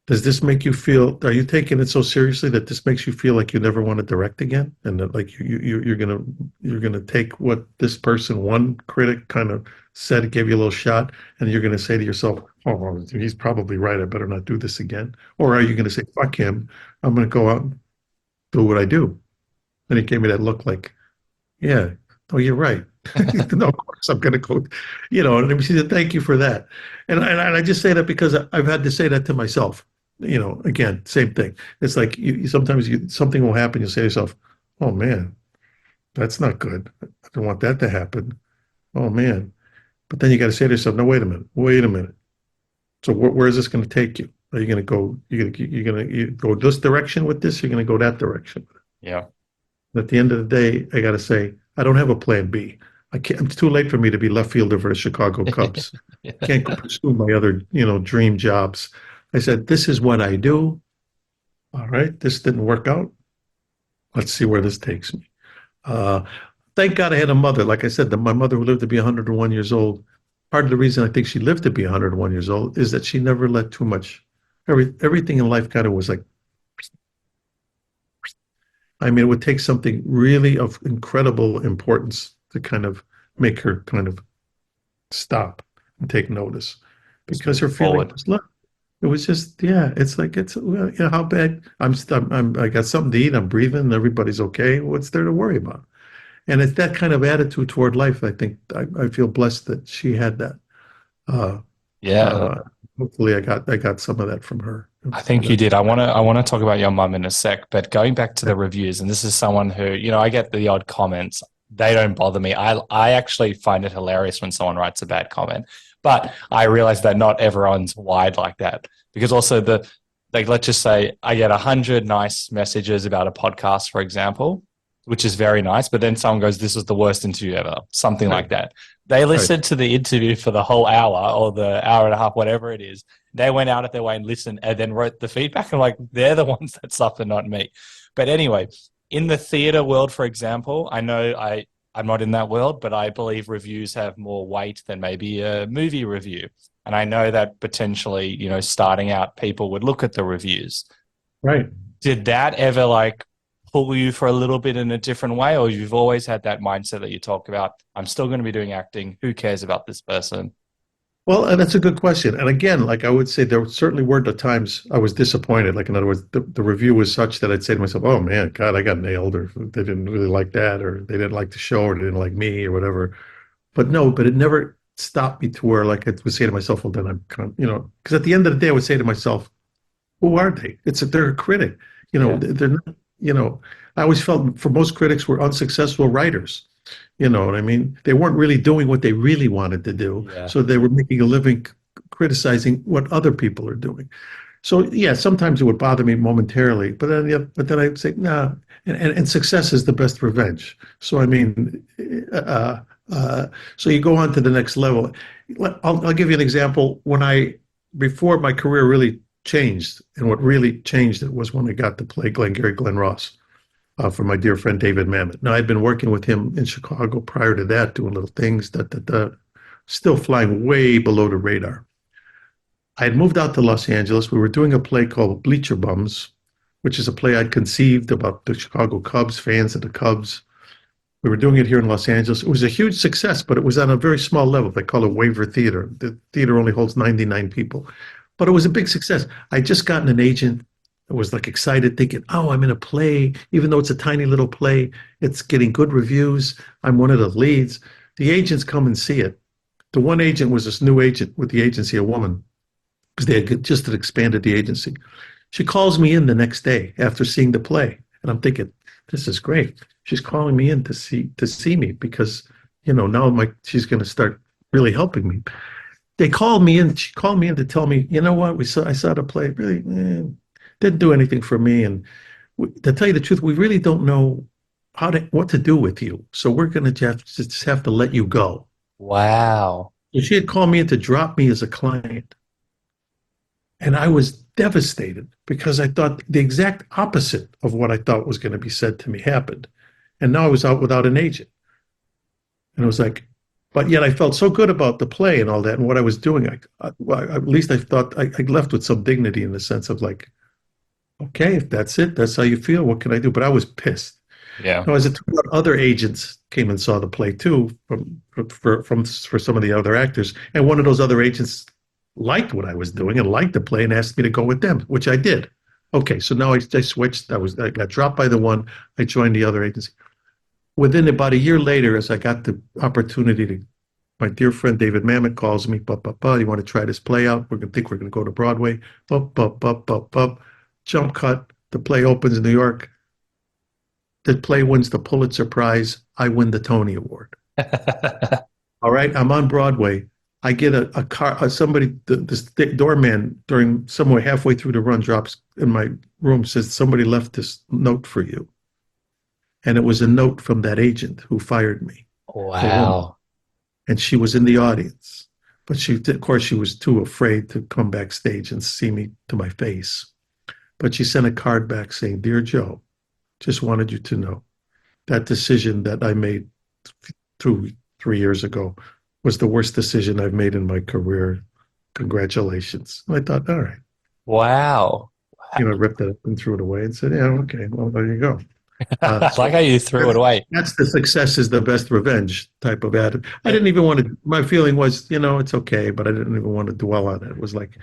"Does this make you feel? Are you taking it so seriously that this makes you feel like you never want to direct again, and that like you're gonna take what this person, one critic, kind of said, gave you a little shot, and you're gonna say to yourself, oh, well, he's probably right. I better not do this again." Or are you gonna say, "Fuck him. I'm gonna go out and do what I do"? And he gave me that look like, yeah, oh, you're right. No, of course I'm gonna go, and he said, "Thank you for that." And I just say that because I've had to say that to myself. Again, same thing. It's like sometimes something will happen. You'll say to yourself, "Oh man, that's not good. I don't want that to happen. Oh man." But then you got to say to yourself, "No, wait a minute. Wait a minute. So where is this going to take you? Are you going to go? You go this direction with this? You're going to go that direction." Yeah. And at the end of the day, I got to say, I don't have a plan B. I can't. It's too late for me to be left fielder for the Chicago Cubs. Yeah. I can't go pursue my other, dream jobs. I said, this is what I do. All right, this didn't work out. Let's see where this takes me. Uh, thank God I had a mother. Like I said, my mother who lived to be 101 years old. Part of the reason I think she lived to be 101 years old is that she never let too much. Everything in life kind of was like, I mean, it would take something really of incredible importance to kind of make her kind of stop and take notice, because her feeling Forward. was love. It was just, yeah, it's like, well, how bad I got something to eat, I'm breathing, everybody's okay. What's there to worry about? And it's that kind of attitude toward life. I think I feel blessed that she had that. Uh, Yeah. uh, Hopefully I got some of that from her. I think you did. I want to talk about your mum in a sec, but going back to the reviews, and this is someone who, I get the odd comments. They don't bother me. I actually find it hilarious when someone writes a bad comment, but I realize that not everyone's wired like that, because also let's just say I get 100 nice messages about a podcast, for example, which is very nice, but then someone goes, "This was the worst interview ever," something like that. They listened to the interview for the whole hour or the hour and a half, whatever it is. They went out of their way and listened and then wrote the feedback. I'm like, they're the ones that suffer, not me. But anyway, in the theater world, for example, I know I'm not in that world, but I believe reviews have more weight than maybe a movie review. And I know that potentially, starting out, people would look at the reviews. Right. Did that ever pull you for a little bit in a different way, or you've always had that mindset that you talk about, I'm still going to be doing acting, who cares about this person? Well, and that's a good question. And again, like I would say, there certainly were the times I was disappointed. Like, in other words, the review was such that I'd say to myself, "Oh man, God, I got nailed," or "They didn't really like that," or "They didn't like the show," or "They didn't like me," or whatever. But no, but it never stopped me to where like I would say to myself, "Well, then I'm kind of, because at the end of the day, I would say to myself, who are they? They're a critic. Yeah. They're not, I always felt for most critics were unsuccessful writers. You know what I mean? They weren't really doing what they really wanted to do. Yeah. So they were making a living criticizing what other people are doing. So yeah, sometimes it would bother me momentarily, but then I'd say, nah, and success is the best revenge. So I mean, so you go on to the next level. I'll give you an example. Before my career really changed, and what really changed it was when I got to play Glenn Ross. For my dear friend David Mamet. Now, I'd been working with him in Chicago prior to that, doing little things, still flying way below the radar. I had moved out to Los Angeles. We were doing a play called Bleacher Bums which is a play I'd conceived about the Chicago Cubs, fans of the Cubs. We were doing it here in Los Angeles. It was a huge success, but it was on a very small level. They call it waiver theater. The theater only holds 99 people, but it was a big success. I'd just gotten an agent. I was like excited, thinking, "Oh, I'm in a play. Even though it's a tiny little play, it's getting good reviews. I'm one of the leads." The agents come and see it. The one agent was this new agent with the agency, a woman, because they had just expanded the agency. She calls me in the next day after seeing the play, and I'm thinking, "This is great." She's calling me in to see me because, now she's going to start really helping me. They called me in. She called me in to tell me, "You know what? I saw the play. Really didn't do anything for me, and to tell you the truth, we really don't know what to do with you. So we're going to just have to let you go." Wow. So she had called me in to drop me as a client. And I was devastated because I thought the exact opposite of what I thought was going to be said to me happened. And now I was out without an agent. And it was like, but yet I felt so good about the play and all that and what I was doing. At least I thought I left with some dignity in the sense of like, okay, if that's it, that's how you feel. What can I do? But I was pissed. Yeah. Now, as it turned out, other agents came and saw the play too for some of the other actors. And one of those other agents liked what I was doing and liked the play and asked me to go with them, which I did. Okay, so now I switched. I got dropped by the one. I joined the other agency. Within about a year later, as I got the opportunity my dear friend David Mamet calls me, you want to try this play out? We're going to go to Broadway. Jump cut. The play opens in New York. The play wins the Pulitzer Prize. I win the Tony Award. All right, I'm on Broadway. I get a car. Somebody, the doorman, somewhere halfway through the run, drops in my room, says somebody left this note for you, and it was a note from that agent who fired me. Wow. And she was in the audience, but of course, she was too afraid to come backstage and see me to my face. But she sent a card back saying, "Dear Joe, just wanted you to know that decision that I made 3 years ago was the worst decision I've made in my career. Congratulations." And I thought, all right. Wow. I ripped it up and threw it away and said, "Yeah, okay, well, there you go." I like how you threw it away. That's the success is the best revenge type of attitude. I didn't even want to, my feeling was, it's okay, but I didn't even want to dwell on it. It was like,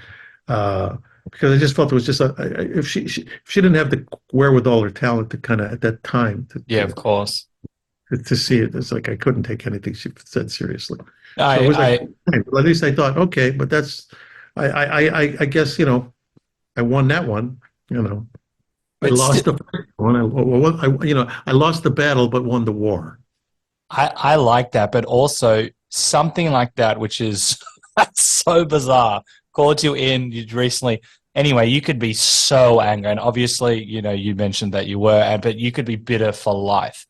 because I just felt it was just, if she didn't have the wherewithal or talent to kind of, at that time, Yeah, of course. to see it, it's like I couldn't take anything she said seriously. I, So it was I, like, well, at least I thought, okay, but that's, I guess, I won that one, I It's lost the first one. I lost the battle, but won the war. I like that, but also something like that, which is so bizarre, called you in you recently. Anyway, you could be so angry, and obviously, you mentioned that you were, but you could be bitter for life.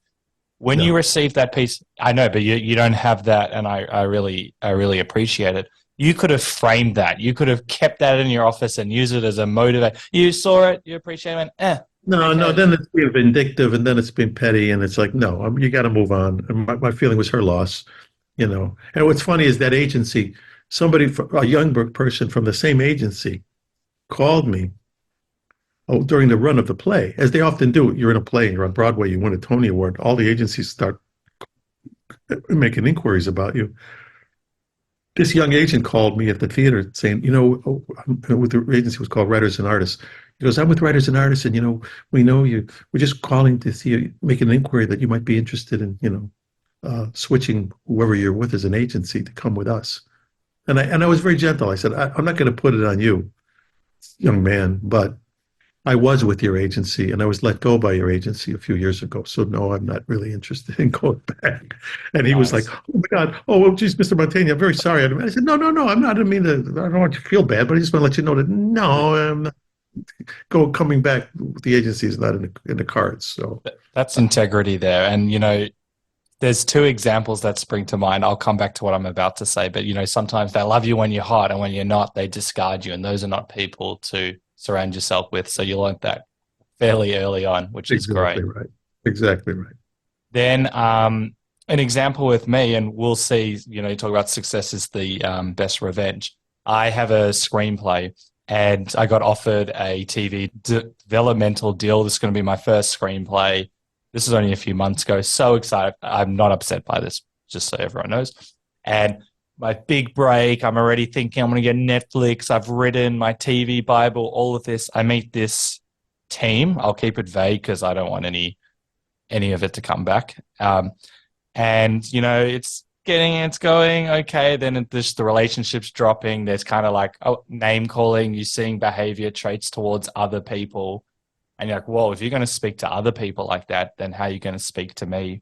When you receive that piece, I know, but you don't have that, and I really appreciate it. You could have framed that. You could have kept that in your office and used it as a motivator. You saw it, you appreciate it, and No, then it's been vindictive, and then it's been petty, and it's like, no, you got to move on. And my feeling was her loss, And what's funny is that agency, a young person from the same agency, called me during the run of the play, as they often do. You're in a play, and you're on Broadway, you win a Tony Award. All the agencies start making inquiries about you. This young agent called me at the theater saying, with the agency was called Writers and Artists. He goes, "I'm with Writers and Artists, and we know you. We're just calling to see you, make an inquiry that you might be interested in, switching whoever you're with as an agency to come with us." And I was very gentle. I said, "I'm not going to put it on you, young man, but I was with your agency, and I was let go by your agency a few years ago. So no, I'm not really interested in going back." And he was like, "Oh my God, oh well, geez, Mr. Mantegna, I'm very sorry." I said, "No, I'm not. I didn't mean to. I don't want you to feel bad, but I just want to let you know that no, I'm not coming back with the agency is not in the cards." So that's integrity there, and there's two examples that spring to mind. I'll come back to what I'm about to say, but sometimes they love you when you're hot, and when you're not, they discard you, and those are not people to surround yourself with. So you learned that fairly early on, which is great. Right. Exactly right. Then an example with me, and we'll see, you talk about success is the best revenge. I have a screenplay, and I got offered a TV developmental deal. This is going to be my first screenplay. This is only a few months ago. So excited. I'm not upset by this, just so everyone knows. And my big break, I'm already thinking I'm going to get Netflix. I've written my TV Bible, all of this. I meet this team. I'll keep it vague because I don't want any of it to come back. And, you know, it's going, okay. Then the relationship's dropping. There's kind of like name calling, you seeing behavior traits towards other people. And you're like, whoa, if you're going to speak to other people like that, then how are you going to speak to me?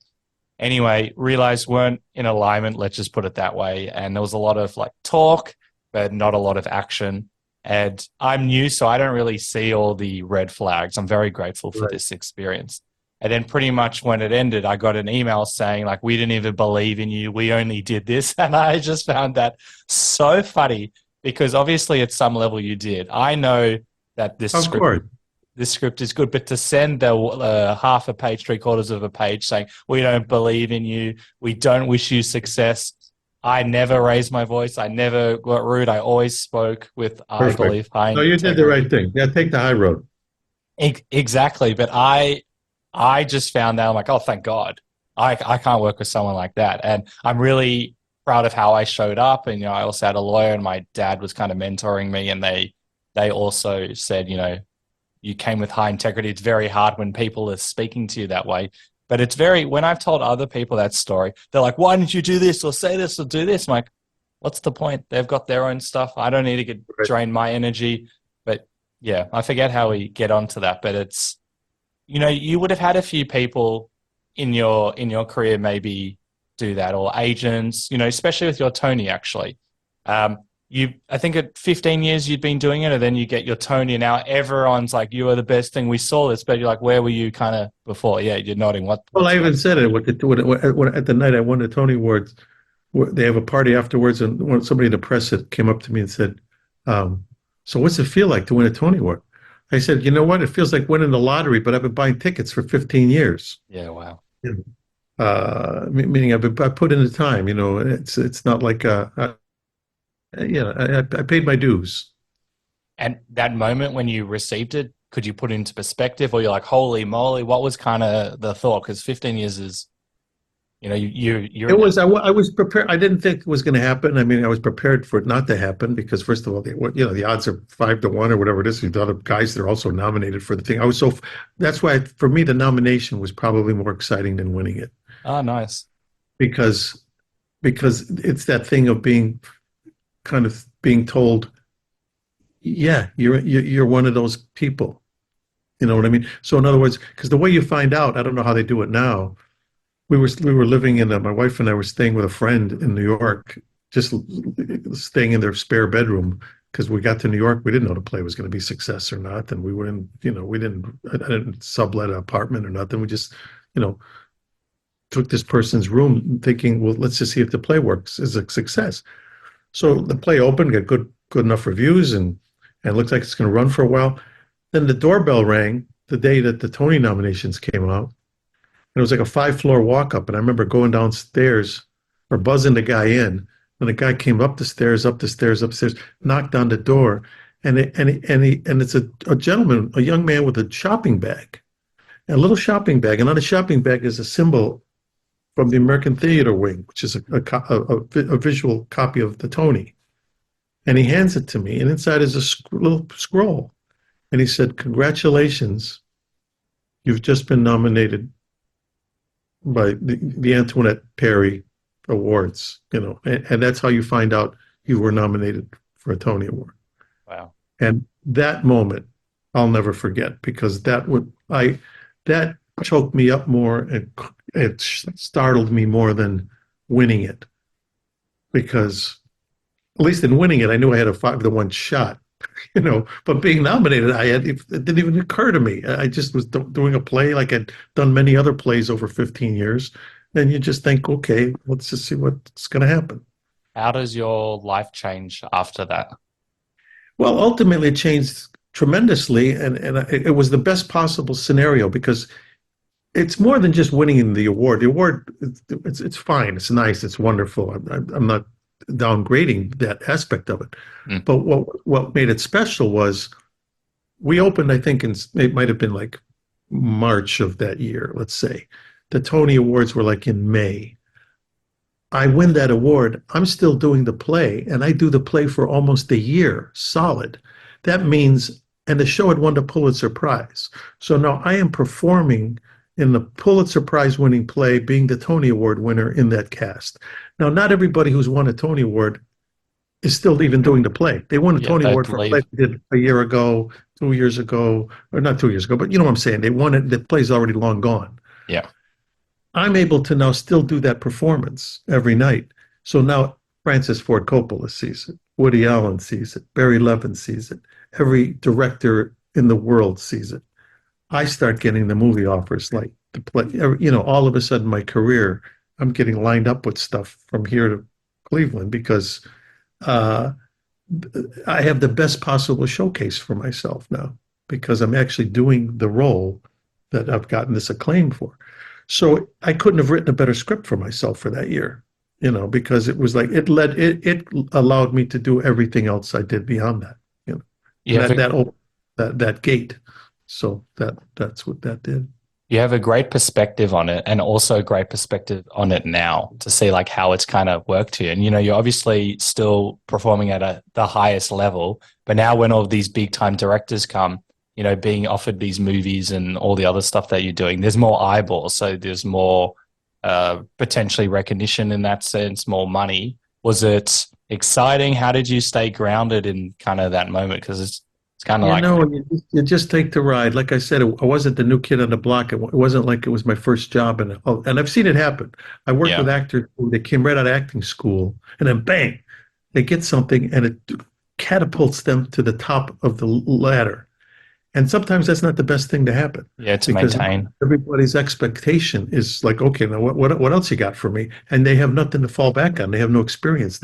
Anyway, realized weren't in alignment, let's just put it that way. And there was a lot of like talk, but not a lot of action. And I'm new, so I don't really see all the red flags. I'm very grateful for this experience. And then pretty much when it ended, I got an email saying like, we didn't even believe in you. We only did this. And I just found that so funny because obviously at some level you did. I know that this script is good, but to send the half a page, 3/4 of a page saying, we don't believe in you. We don't wish you success. I never raised my voice. I never got rude. I always spoke with, I believe, high integrity. No, you did the right thing. Yeah, take the high road. Exactly. But I just found that I'm like, oh, thank God. I can't work with someone like that. And I'm really proud of how I showed up. And, you know, I also had a lawyer and my dad was kind of mentoring me. And they also said, you know, you came with high integrity. It's very hard when people are speaking to you that way. But it's when I've told other people that story, they're like, why didn't you do this or say this or do this? I'm like, what's the point? They've got their own stuff. I don't need to drain my energy. But yeah, I forget how we get onto that. But it's, you know, you would have had a few people in your career maybe do that, or agents, you know, especially with your Tony, actually. I think at 15 years you'd been doing it, and then you get your Tony, and now everyone's like, you are the best thing, we saw this, but you're like, where were you kind of before? Yeah, you're nodding. Well, I even said it at the night I won the Tony Awards. They have a party afterwards, and somebody in the press came up to me and said, so what's it feel like to win a Tony Award? I said, you know what? It feels like winning the lottery, but I've been buying tickets for 15 years. Yeah, wow. Meaning I put in the time. You know, it's not like I paid my dues. And that moment when you received it, could you put it into perspective, or you're like, holy moly? What was kind of the thought? Because 15 years is, you know, you're. It was. I was prepared. I didn't think it was going to happen. I mean, I was prepared for it not to happen because, first of all, the odds are 5-1 or whatever it is. The other guys that are also nominated for the thing. That's why for me the nomination was probably more exciting than winning it. Oh, nice. Because it's that thing of being told, yeah, you're one of those people. You know what I mean? So in other words, because the way you find out, I don't know how they do it now. We were living in my wife and I were staying with a friend in New York, just staying in their spare bedroom because we got to New York. We didn't know the play was going to be a success or not, and we were I didn't sublet an apartment or nothing. We just, you know, took this person's room thinking, well, let's just see if the play works as a success. So the play opened, got good enough reviews, and it looked like it's going to run for a while. Then the doorbell rang the day that the Tony nominations came out. And it was like a 5-floor walk up. And I remember going downstairs or buzzing the guy in. And the guy came up the stairs, upstairs, knocked on the door. And it's a gentleman, a young man with a shopping bag, a little shopping bag. And on the shopping bag is a symbol from the American Theater Wing, which is a visual copy of the Tony. And he hands it to me. And inside is a little scroll. And he said, congratulations, you've just been nominated by the Antoinette Perry Awards, you know, and that's how you find out you were nominated for a Tony Award. Wow. And that moment I'll never forget, because that choked me up more, and it startled me more than winning it, because at least in winning it, I knew I had a 5-1 shot, you know, but being nominated, it didn't even occur to me. I just was doing a play like I'd done many other plays over 15 years. And you just think, okay, let's just see what's going to happen. How does your life change after that? Well, ultimately it changed tremendously. And it was the best possible scenario, because it's more than just winning the award. The award, it's fine. It's nice. It's wonderful. I'm not downgrading that aspect of it. Mm. But what made it special was we opened, I think, it might have been like March of that year, let's say. The Tony Awards were like in May. I win that award. I'm still doing the play, and I do the play for almost a year solid. That means, and the show had won the Pulitzer Prize. So now I am performing in the Pulitzer Prize winning play, being the Tony Award winner in that cast. Now, not everybody who's won a Tony Award is still even doing the play. They won a Tony Award for a play they did a year ago, 2 years ago, or not 2 years ago, but you know what I'm saying. They won it. The play's already long gone. Yeah. I'm able to now still do that performance every night. So now Francis Ford Coppola sees it. Woody Allen sees it. Barry Levin sees it. Every director in the world sees it. I start getting the movie offers like to play. You know, all of a sudden my career, I'm getting lined up with stuff from here to Cleveland because I have the best possible showcase for myself now because I'm actually doing the role that I've gotten this acclaim for. So I couldn't have written a better script for myself for that year, you know, because it was like it allowed me to do everything else I did beyond that, you know, that gate. So that's what that did. You have a great perspective on it, and also a great perspective on it now to see like how it's kind of worked to you. And you know, you're obviously still performing at the highest level, but now when all of these big time directors come, you know, being offered these movies and all the other stuff that you're doing, there's more eyeballs. So there's more potentially recognition in that sense, more money. Was it exciting? How did you stay grounded in kind of that moment? Because it's kind of like... No, you just take the ride. Like I said, I wasn't the new kid on the block. It wasn't like it was my first job. And I've seen it happen. I worked with actors that came right out of acting school, and then bang, they get something, and it catapults them to the top of the ladder. And sometimes that's not the best thing to happen. Yeah, to maintain. Everybody's expectation is like, okay, now what else you got for me? And they have nothing to fall back on. They have no experience.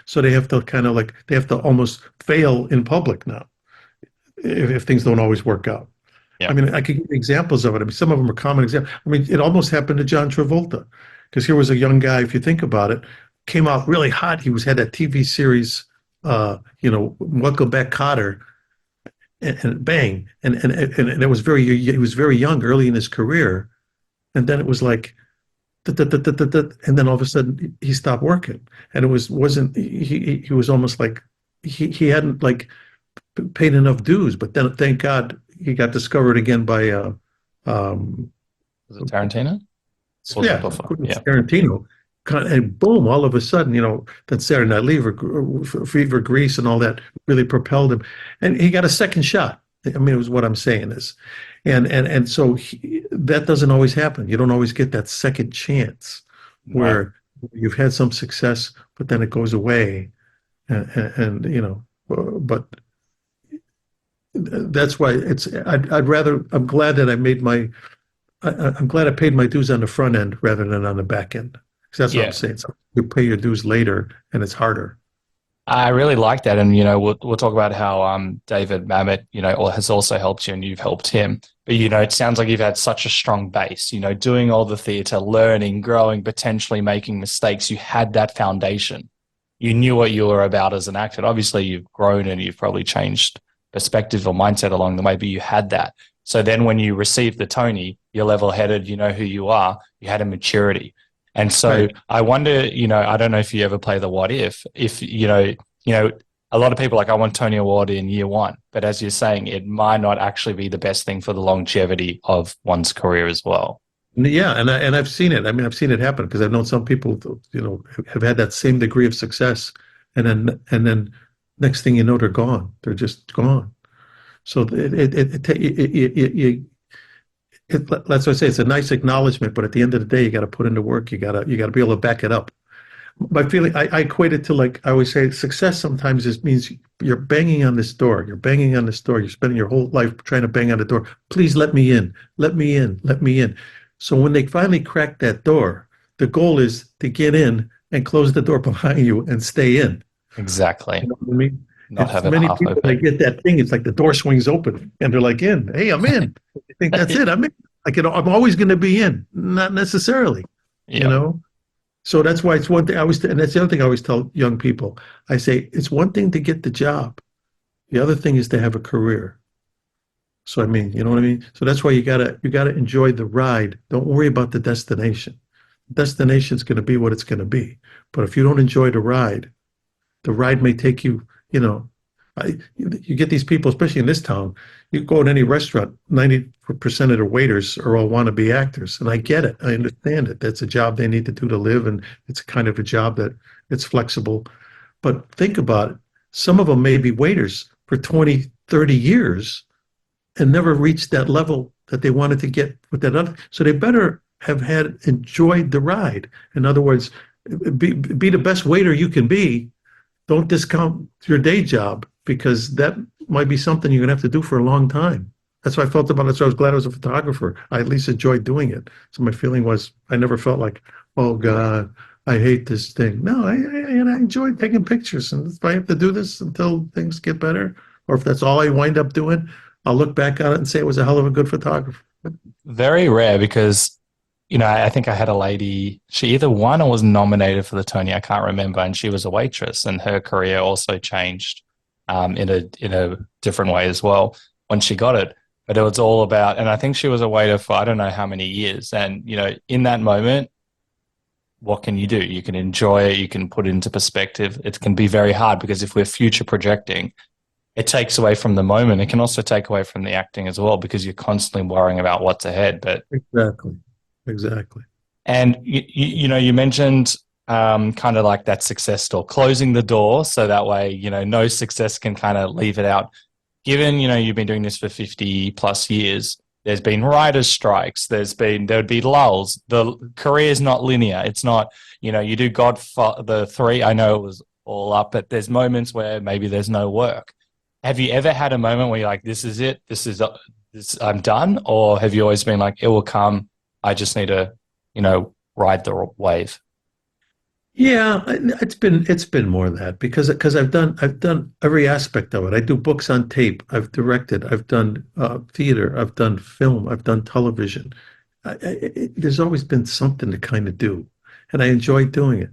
So they have to kind of like, they have to almost fail in public now if things don't always work out. Yeah. I mean, I could give examples of it. I mean, some of them are common examples. I mean, it almost happened to John Travolta because here was a young guy, if you think about it, came out really hot. He had that TV series, you know, Welcome Back, Kotter. And bang, and it was he was very young, early in his career, and then it was like, and then all of a sudden he stopped working, and he was almost like he hadn't like paid enough dues, but then thank God he got discovered again by was it Tarantino? Yeah, Tarantino. And boom, all of a sudden, you know, that Saturday Night Fever, Grease, and all that really propelled him. And he got a second shot. I mean, it was what I'm saying is. And so that doesn't always happen. You don't always get that second chance where you've had some success, but then it goes away. And you know, but that's why I'm glad that I'm glad I paid my dues on the front end rather than on the back end. That's what I'm saying. So you pay your dues later, and it's harder. I really like that, and you know, we'll talk about how David Mamet, you know, has also helped you, and you've helped him. But you know, it sounds like you've had such a strong base. You know, doing all the theatre, learning, growing, potentially making mistakes. You had that foundation. You knew what you were about as an actor. And obviously, you've grown, and you've probably changed perspective or mindset along the way. But you had that. So then, when you received the Tony, you're level-headed. You know who you are. You had a maturity. And so I wonder, you know, I don't know if you ever play the what if, you know, a lot of people are like, I want Tony Award in year one, but as you're saying, it might not actually be the best thing for the longevity of one's career as well. Yeah. And I've seen it. I mean, I've seen it happen because I've known some people, you know, have had that same degree of success. And then next thing you know, they're gone. They're just gone. So that's what I say. It's a nice acknowledgement, but at the end of the day, you got to put into work. You got to be able to back it up. My feeling, I equate it to, like I always say, success sometimes means you're banging on this door. You're banging on this door. You're spending your whole life trying to bang on the door. Please let me in. Let me in. Let me in. So when they finally crack that door, the goal is to get in and close the door behind you and stay in. Exactly. You know what I mean? Not have many people they get that thing. It's like the door swings open and they're like in. Hey, I'm in. I think that's it. I'm in. Like, I'm always going to be in. Not necessarily. You know. So that's why it's one thing I always, and that's the other thing I always tell young people. I say it's one thing to get the job. The other thing is to have a career. So I mean, you know what I mean? So that's why you gotta enjoy the ride. Don't worry about the destination. The destination's gonna be what it's gonna be. But if you don't enjoy the ride may take you, you get these people, especially in this town, you go in any restaurant, 90% of the waiters are all wannabe actors. And I get it. I understand it. That's a job they need to do to live. And it's kind of a job that it's flexible. But think about it. Some of them may be waiters for 20, 30 years and never reached that level that they wanted to get with that other. So they better have had enjoyed the ride. In other words, be the best waiter you can be. Don't discount your day job because that might be something you're gonna have to do for a long time. That's what I felt about it. So I was glad I was a photographer. I at least enjoyed doing it. So my feeling was I never felt like, oh God, I hate this thing. No, I enjoyed taking pictures. And if I have to do this until things get better, or if that's all I wind up doing, I'll look back on it and say it was a hell of a good photographer. Very rare because, I think I had a lady, she either won or was nominated for the Tony, I can't remember, and she was a waitress, and her career also changed in a different way as well when she got it. But it was all about, and I think she was a waiter for I don't know how many years. And, in that moment, what can you do? You can enjoy it, you can put it into perspective. It can be very hard because if we're future projecting, it takes away from the moment. It can also take away from the acting as well because you're constantly worrying about what's ahead. But Exactly. and you mentioned kind of like that success door, closing the door so that way no success can kind of leave it out. Given you've been doing this for 50 plus years, there's been writers' strikes. There would be lulls. The career is not linear. It's not you do Godfather 3. I know it was all up, but there's moments where maybe there's no work. Have you ever had a moment where you're like, this is it, I'm done? Or have you always been like, it will come, I just need to, ride the wave? Yeah, it's been more than that because I've done every aspect of it. I do books on tape. I've directed. I've done theater. I've done film. I've done television. There's always been something to kind of do, and I enjoy doing it.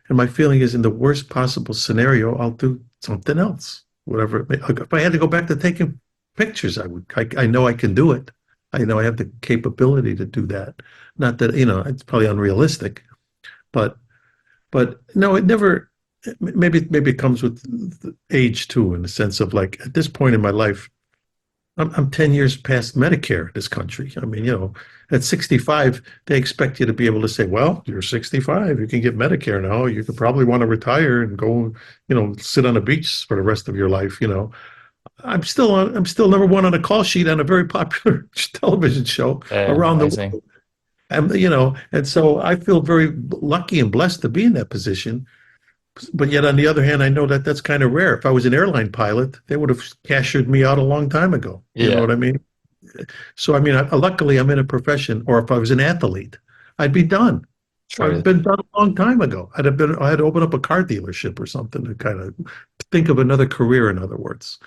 And my feeling is, in the worst possible scenario, I'll do something else. Whatever. If I had to go back to taking pictures, I would. I know I can do it. I know I have the capability to do that. Not that it's probably unrealistic, but no, it never. Maybe it comes with age too, in the sense of like at this point in my life, I'm 10 years past Medicare in this country. I mean, at 65, they expect you to be able to say, well, you're 65, you can get Medicare now. You could probably want to retire and go, sit on a beach for the rest of your life. I'm still number one on a call sheet on a very popular television show around Amazing. the world. And so I feel very lucky and blessed to be in that position. But yet, on the other hand, I know that that's kind of rare. If I was an airline pilot, they would have cashiered me out a long time ago. You know what I mean? So, I mean, luckily, I'm in a profession, or if I was an athlete, I'd be done. True. I'd been done a long time ago. I had to open up a car dealership or something to kind of think of another career, in other words.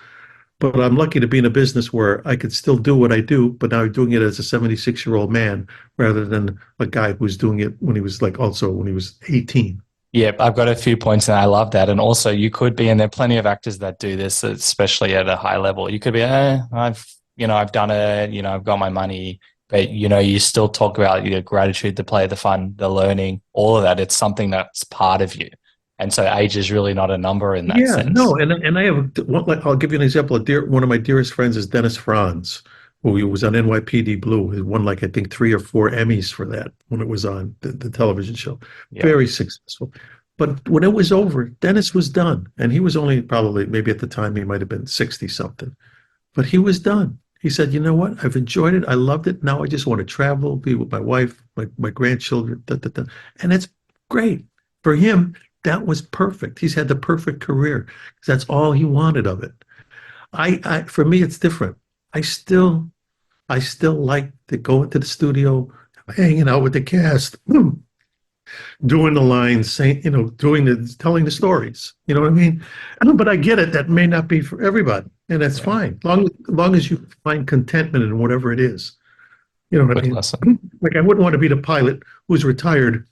But I'm lucky to be in a business where I could still do what I do, but now I'm doing it as a 76-year-old man rather than a guy who was doing it when he was 18. Yep, I've got a few points and I love that. And also you could be, and there are plenty of actors that do this, especially at a high level. You could be, I've done it, I've got my money, but you still talk about gratitude, the play, the fun, the learning, all of that. It's something that's part of you. And so age is really not a number in that sense. Yeah, no, and I have I'll give you an example. One of my dearest friends is Dennis Franz, who was on NYPD Blue. He won I think 3 or 4 Emmys for that when it was on the television show. Yeah. Very successful. But when it was over, Dennis was done. And he was only probably, maybe at the time, he might have been 60 something. But he was done. He said, you know what? I've enjoyed it. I loved it. Now I just want to travel, be with my wife, my grandchildren. And it's great. For him, that was perfect. He's had the perfect career. That's all he wanted of it. For me, it's different. I still like to go into the studio, hanging out with the cast, doing the lines, saying, telling the stories. You know what I mean? But I get it. That may not be for everybody, and that's fine. Long as you find contentment in whatever it is. You know what I mean? Lesson. Like I wouldn't want to be the pilot who's retired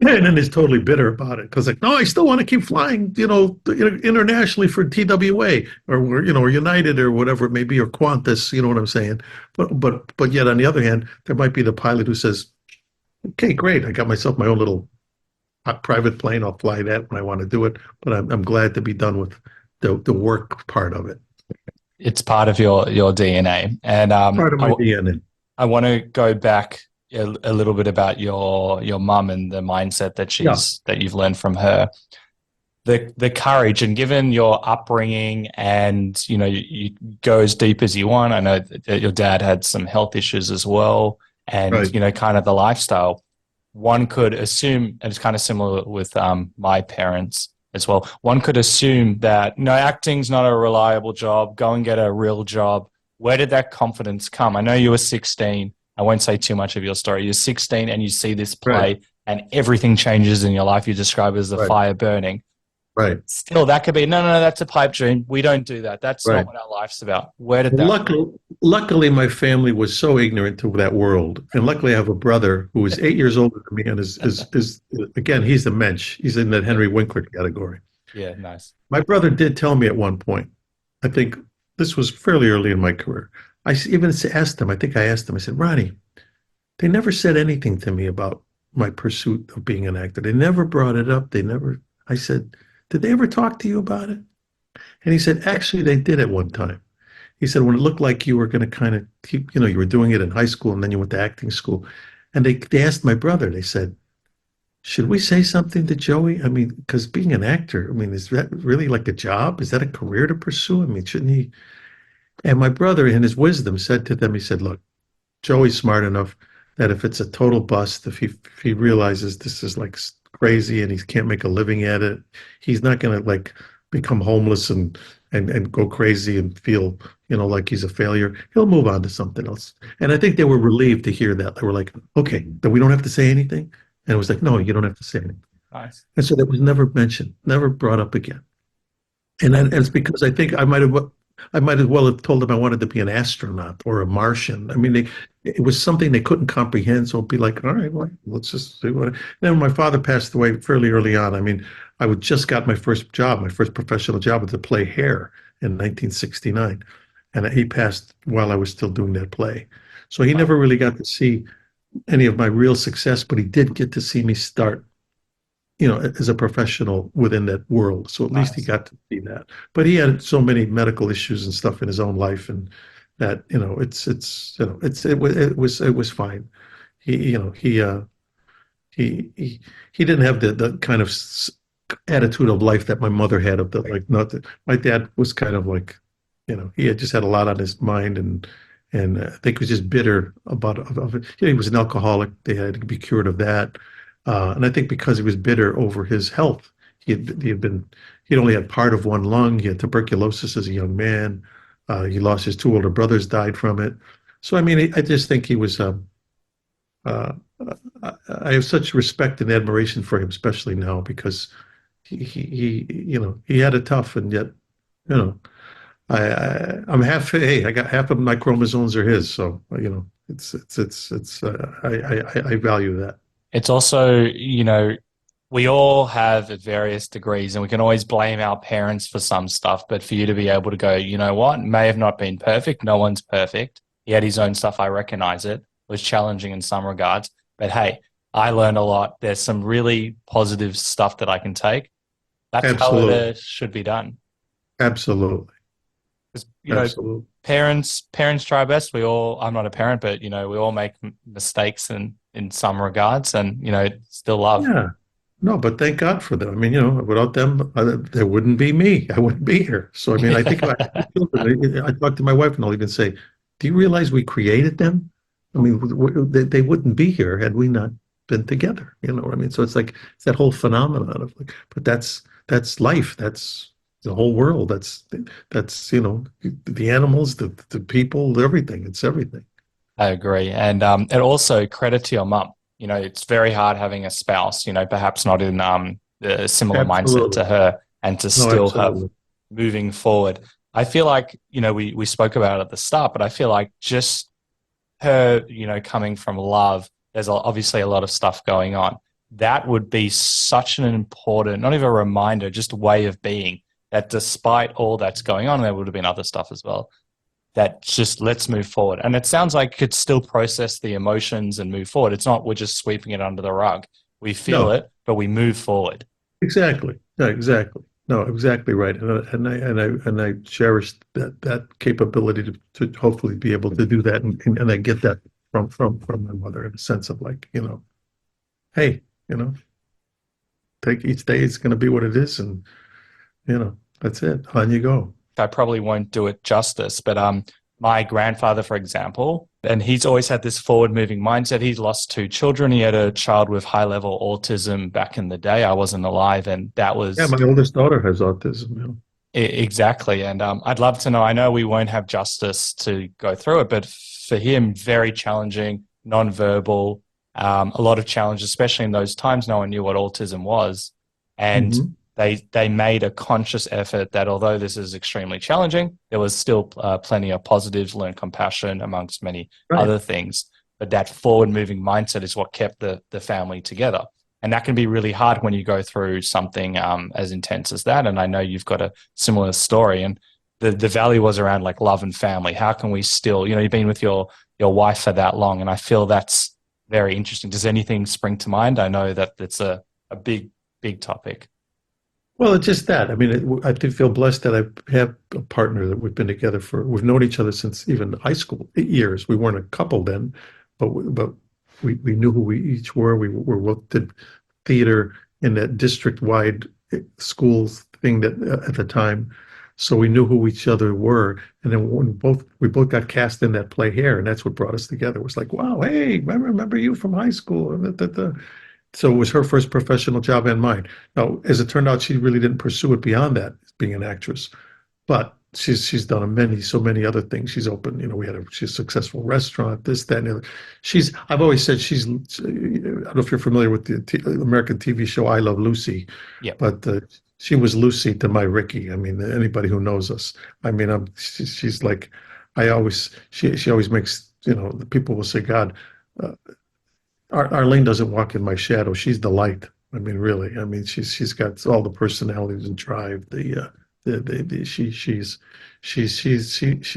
And then he's totally bitter about it because, like, no, I still want to keep flying, internationally for TWA or United or whatever it may be, or Qantas. You know what I'm saying? But yet on the other hand, there might be the pilot who says, "Okay, great, I got myself my own little private plane. I'll fly that when I want to do it. But I'm glad to be done with the work part of it. It's part of your DNA. And Part of my DNA. I want to go back a little bit about your mum and the mindset that you've learned from her. The courage, and given your upbringing, and you go as deep as you want. I know that your dad had some health issues as well, and Right. kind of the lifestyle. One could assume, and it's kind of similar with my parents as well. One could assume that acting's not a reliable job. Go and get a real job. Where did that confidence come? I know you were 16. I won't say too much of your story. You're 16 and you see this play, Right. and everything changes in your life. You describe it as the Right. fire burning. Right. Still, that could be, no, that's a pipe dream. We don't do that. That's Right. not what our life's about. Where did Well, that luckily, my family was so ignorant to that world, and luckily, I have a brother who is 8 years older than me, and is again, he's the mensch. He's in that Henry Winkler category. Yeah, nice. My brother did tell me at one point. I think this was fairly early in my career. Even asked him. I think I asked him. I said, Ronnie, they never said anything to me about my pursuit of being an actor. They never brought it up. They never. I said, did they ever talk to you about it? And he said, actually, they did at one time. He said, when it looked like you were going to kind of keep, you were doing it in high school and then you went to acting school. And they asked my brother, they said, should we say something to Joey? I mean, because being an actor, I mean, is that really like a job? Is that a career to pursue? I mean, shouldn't he? And my brother, in his wisdom, said to them, he said, look, Joey's smart enough that if it's a total bust, if he realizes this is like crazy and he can't make a living at it, he's not going to like become homeless and go crazy and feel like he's a failure. He'll move on to something else. And I think they were relieved to hear that. They were like, okay, then we don't have to say anything. And it was like, no, you don't have to say anything. Nice. And so that was never mentioned, never brought up again. And it's because I think I might as well have told them I wanted to be an astronaut or a Martian. I mean, it was something they couldn't comprehend. So it'd be like, all right, well, let's just see what. Then my father passed away fairly early on. I mean, I would just got my first job, my first professional job was to play Hair in 1969. And he passed while I was still doing that play. So he never really got to see any of my real success, but he did get to see me start as a professional within that world. So at least he got to see that. But he had so many medical issues and stuff in his own life, and that it was fine. He didn't have the kind of attitude of life that my mother had of the like not that my dad was kind of like he had just had a lot on his mind, and I think he was just bitter about of it. He was an alcoholic. They had to be cured of that. And I think because he was bitter over his health, he'd only had part of one lung. He had tuberculosis as a young man. He lost his two older brothers, died from it. So I mean, I just think he was. I have such respect and admiration for him, especially now, because he had it tough, and yet, I'm half. Hey, I got half of my chromosomes are his, so I value that. It's also, we all have at various degrees, and we can always blame our parents for some stuff. But for you to be able to go, you know what, may have not been perfect. No one's perfect. He had his own stuff. I recognize it. It was challenging in some regards. But hey, I learned a lot. There's some really positive stuff that I can take. That's Absolutely. how it should be done. Absolutely. 'Cause, Absolutely. parents try best. I'm not a parent, but we all make mistakes in some regards, and still love. Yeah. No, but thank God for them. I mean, without them, there wouldn't be me. I wouldn't be here. So, I mean, I think about children. I talk to my wife and I'll even say, do you realize we created them? I mean, they wouldn't be here had we not been together. You know what I mean? So it's like, it's that whole phenomenon of like, but that's life. That's the whole world. That's the animals, the people, everything. It's everything. I agree. And also credit to your mum. It's very hard having a spouse, perhaps not in the similar mindset to her, and to still have moving forward. I feel like, we spoke about it at the start, but I feel like just her, coming from love, there's obviously a lot of stuff going on. that would be such an important, not even a reminder, just a way of being, that despite all that's going on, there would have been other stuff as well, that just let's move forward. And it sounds like you could still process the emotions and move forward. It's not we're just sweeping it under the rug. We feel No, it, but we move forward. exactly. No, exactly. No, exactly right. And I cherish that capability to hopefully be able to do that, and I get that from my mother in a sense of like, hey, you know, take each day, it's going to be what it is, and that's it. On you go. I probably won't do it justice, but my grandfather, for example, and he's always had this forward-moving mindset. He's lost two children. He had a child with high-level autism back in the day. I wasn't alive, and that Yeah, was my oldest daughter has autism. exactly. And I'd love to know. I know we won't have justice to go through it, but for him, very challenging, non-verbal, a lot of challenges, especially in those times. No one knew what autism was, and Mhm. they made a conscious effort that although this is extremely challenging, there was still plenty of positives, learn compassion amongst many Right. other things. But that forward-moving mindset is what kept the family together. And that can be really hard when you go through something as intense as that. And I know you've got a similar story. And the value was around like love and family. How can we still, you've been with your wife for that long, and I feel that's very interesting. Does anything spring to mind? I know that it's a big, big topic. Well, it's just that. I mean, I do feel blessed that I have a partner that we've been together we've known each other since even high school, 8 years. We weren't a couple then, but we knew who we each were. We both did theater in that district-wide school thing that at the time. So we knew who each other were. And then when we both got cast in that play Hair, and that's what brought us together. It was like, wow, hey, I remember you from high school. So it was her first professional job and mine. Now, as it turned out, she really didn't pursue it beyond that, being an actress. But she's done so many other things. She's opened, she's a successful restaurant, this, that, and the other. I've always said I don't know if you're familiar with the American TV show I Love Lucy, Yep. but she was Lucy to my Ricky. I mean, anybody who knows us. I mean, she's like, she always makes, the people will say, God, Arlene doesn't walk in my shadow. She's the light. I mean, really. I mean, she's got all the personalities and drive. She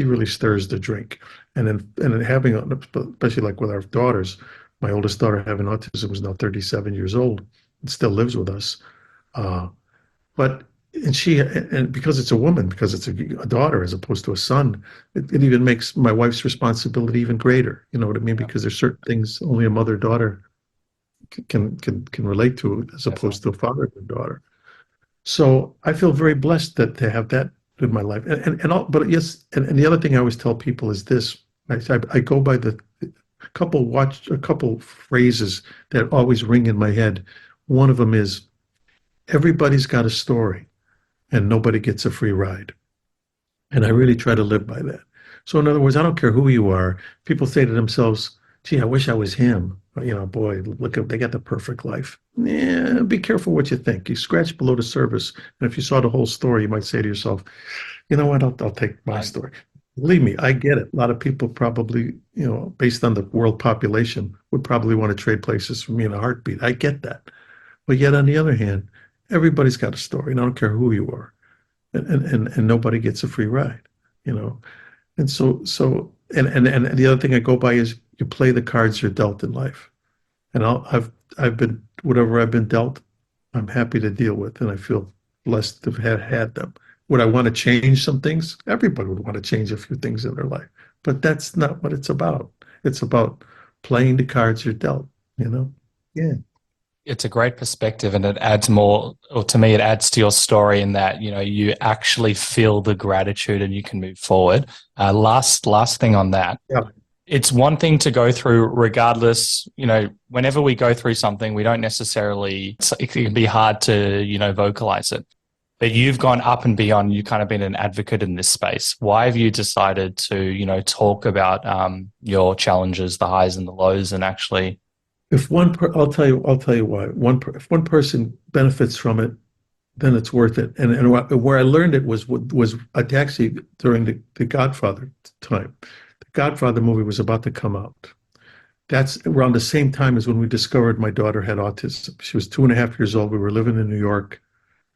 really stirs the drink. And then having, especially like with our daughters, my oldest daughter having autism is now 37 years old and still lives with us. But and because it's a woman, because it's a daughter as opposed to a son, it even makes my wife's responsibility even greater. You know what I mean? Yeah. Because there's certain things only a mother-daughter can relate to as opposed to a father and daughter. So I feel very blessed to have that in my life. But yes, and the other thing I always tell people is this. I go by a couple phrases that always ring in my head. One of them is, everybody's got a story and nobody gets a free ride. And I really try to live by that. So in other words, I don't care who you are. People say to themselves, gee, I wish I was him. Boy, look, they got the perfect life. Yeah, be careful what you think. You scratch below the surface. And if you saw the whole story, you might say to yourself, you know what, I'll take my story. Believe me, I get it. A lot of people probably, based on the world population, would probably want to trade places for me in a heartbeat. I get that. But yet, on the other hand, everybody's got a story, and I don't care who you are, and nobody gets a free ride, And and the other thing I go by is you play the cards you're dealt in life, and I've been whatever I've been dealt, I'm happy to deal with, and I feel blessed to have had them. Would I want to change some things? Everybody would want to change a few things in their life, but that's not what it's about. It's about playing the cards you're dealt. Yeah. It's a great perspective, and it adds more, or to me, it adds to your story in that, you actually feel the gratitude and you can move forward. Last thing on that. Yeah. It's one thing to go through regardless, whenever we go through something, we don't necessarily, it can be hard to, vocalize it. But you've gone up and beyond, you've kind of been an advocate in this space. Why have you decided to, talk about your challenges, the highs and the lows, and actually... I'll tell you why. If one person benefits from it, then it's worth it. And where I learned it was actually during the Godfather time. The Godfather movie was about to come out, That's around the same time as when we discovered my daughter had autism. She was 2.5 years old. We were living in New York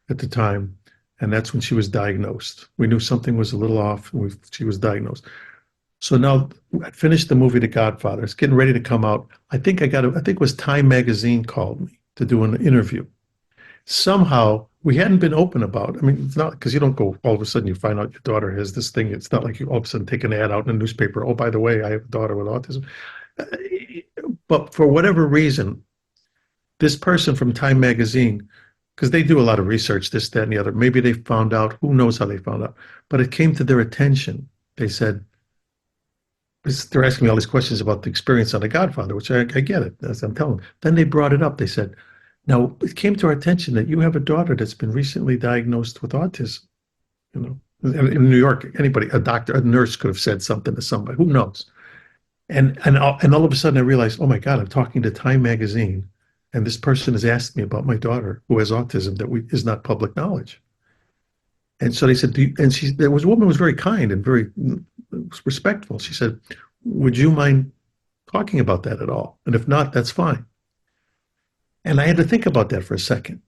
at the time, and that's when she was diagnosed. We knew something was a little off, and she was diagnosed. So now I finished the movie The Godfather. It's getting ready to come out. I think it was Time Magazine called me to do an interview. Somehow we hadn't been open about. I mean, it's not because you don't go all of a sudden you find out your daughter has this thing. It's not like you all of a sudden take an ad out in a newspaper. Oh, by the way, I have a daughter with autism. But for whatever reason, this person from Time Magazine, because they do a lot of research, this, that, and the other, maybe they found out, who knows how they found out, but it came to their attention. They said, they're asking me all these questions about the experience on The Godfather, which I get it, as I'm telling them. Then they brought it up. They said, now, it came to our attention that you have a daughter that's been recently diagnosed with autism. You know, in New York, anybody, a doctor, a nurse could have said something to somebody. Who knows? And all of a sudden I realized, oh my God, I'm talking to Time Magazine, and this person has asked me about my daughter who has autism that is not public knowledge. And so they said, there was a woman who was very kind and very respectful. She said, would you mind talking about that at all? And if not, that's fine. And I had to think about that for a second.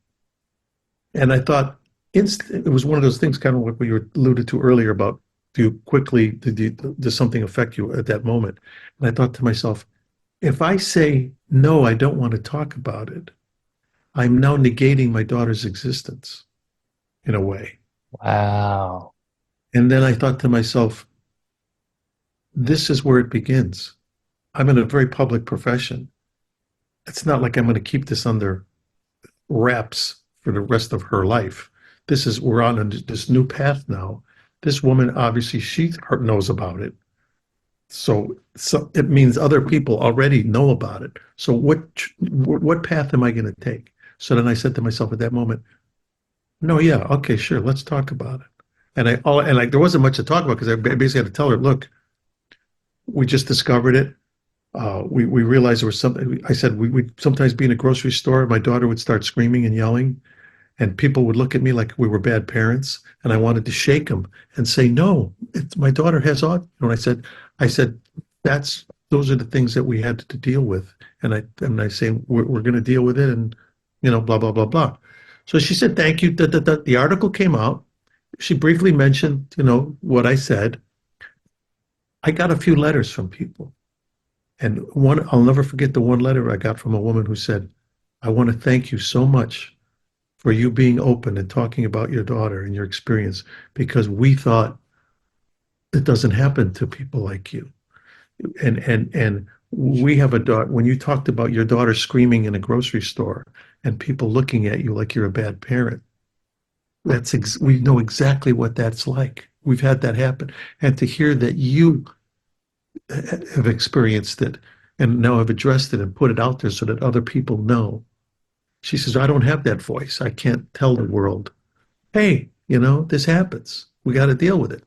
And I thought, it was one of those things, kind of what we alluded to earlier about, does something affect you at that moment? And I thought to myself, if I say, no, I don't want to talk about it, I'm now negating my daughter's existence in a way. Wow. And then I thought to myself, this is where it begins. I'm in a very public profession. It's not like I'm going to keep this under wraps for the rest of her life. We're on this new path now. This woman, obviously, she knows about it. So it means other people already know about it. So what path am I going to take? So then I said to myself at that moment, no, yeah, okay, sure, let's talk about it. And there wasn't much to talk about because I basically had to tell her, look, we just discovered it. We realized there was something. I said we'd sometimes be in a grocery store. My daughter would start screaming and yelling, and people would look at me like we were bad parents. And I wanted to shake them and say, "No, my daughter has autism." And I said, those are the things that we had to deal with. And I say we're going to deal with it, and blah blah blah blah. So she said, "Thank you." The article came out. She briefly mentioned, what I said. I got a few letters from people. And I'll never forget the one letter I got from a woman who said, I want to thank you so much for you being open and talking about your daughter and your experience, because we thought it doesn't happen to people like you. And we have a daughter. When you talked about your daughter screaming in a grocery store and people looking at you like you're a bad parent, we know exactly what that's like. We've had that happen. And to hear that you have experienced it and now have addressed it and put it out there so that other people know. She says, I don't have that voice. I can't tell the world, hey, this happens. We got to deal with it.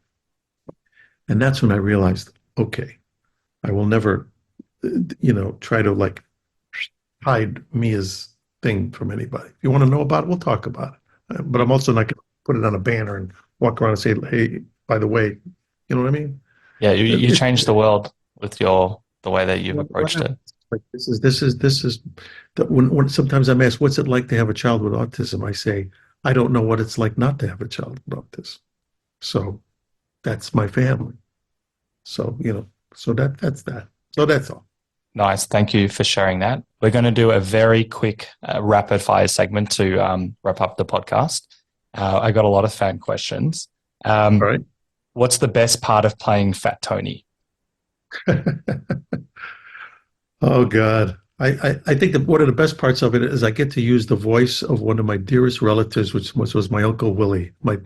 And that's when I realized, okay, I will never, try to hide Mia's thing from anybody. If you want to know about it, we'll talk about it. But I'm also not going to put it on a banner and walk around and say, hey, by the way, you know what I mean? Yeah, you changed the world with the way that you've approached it. Like this is when sometimes I'm asked, what's it like to have a child with autism? I say, I don't know what it's like not to have a child with autism. So that's my family. So, so that's that. So that's all. Nice. Thank you for sharing that. We're going to do a very quick rapid fire segment to wrap up the podcast. I got a lot of fan questions. All right. What's the best part of playing Fat Tony? Oh God. I think that one of the best parts of it is I get to use the voice of one of my dearest relatives, which was my Uncle Willie, my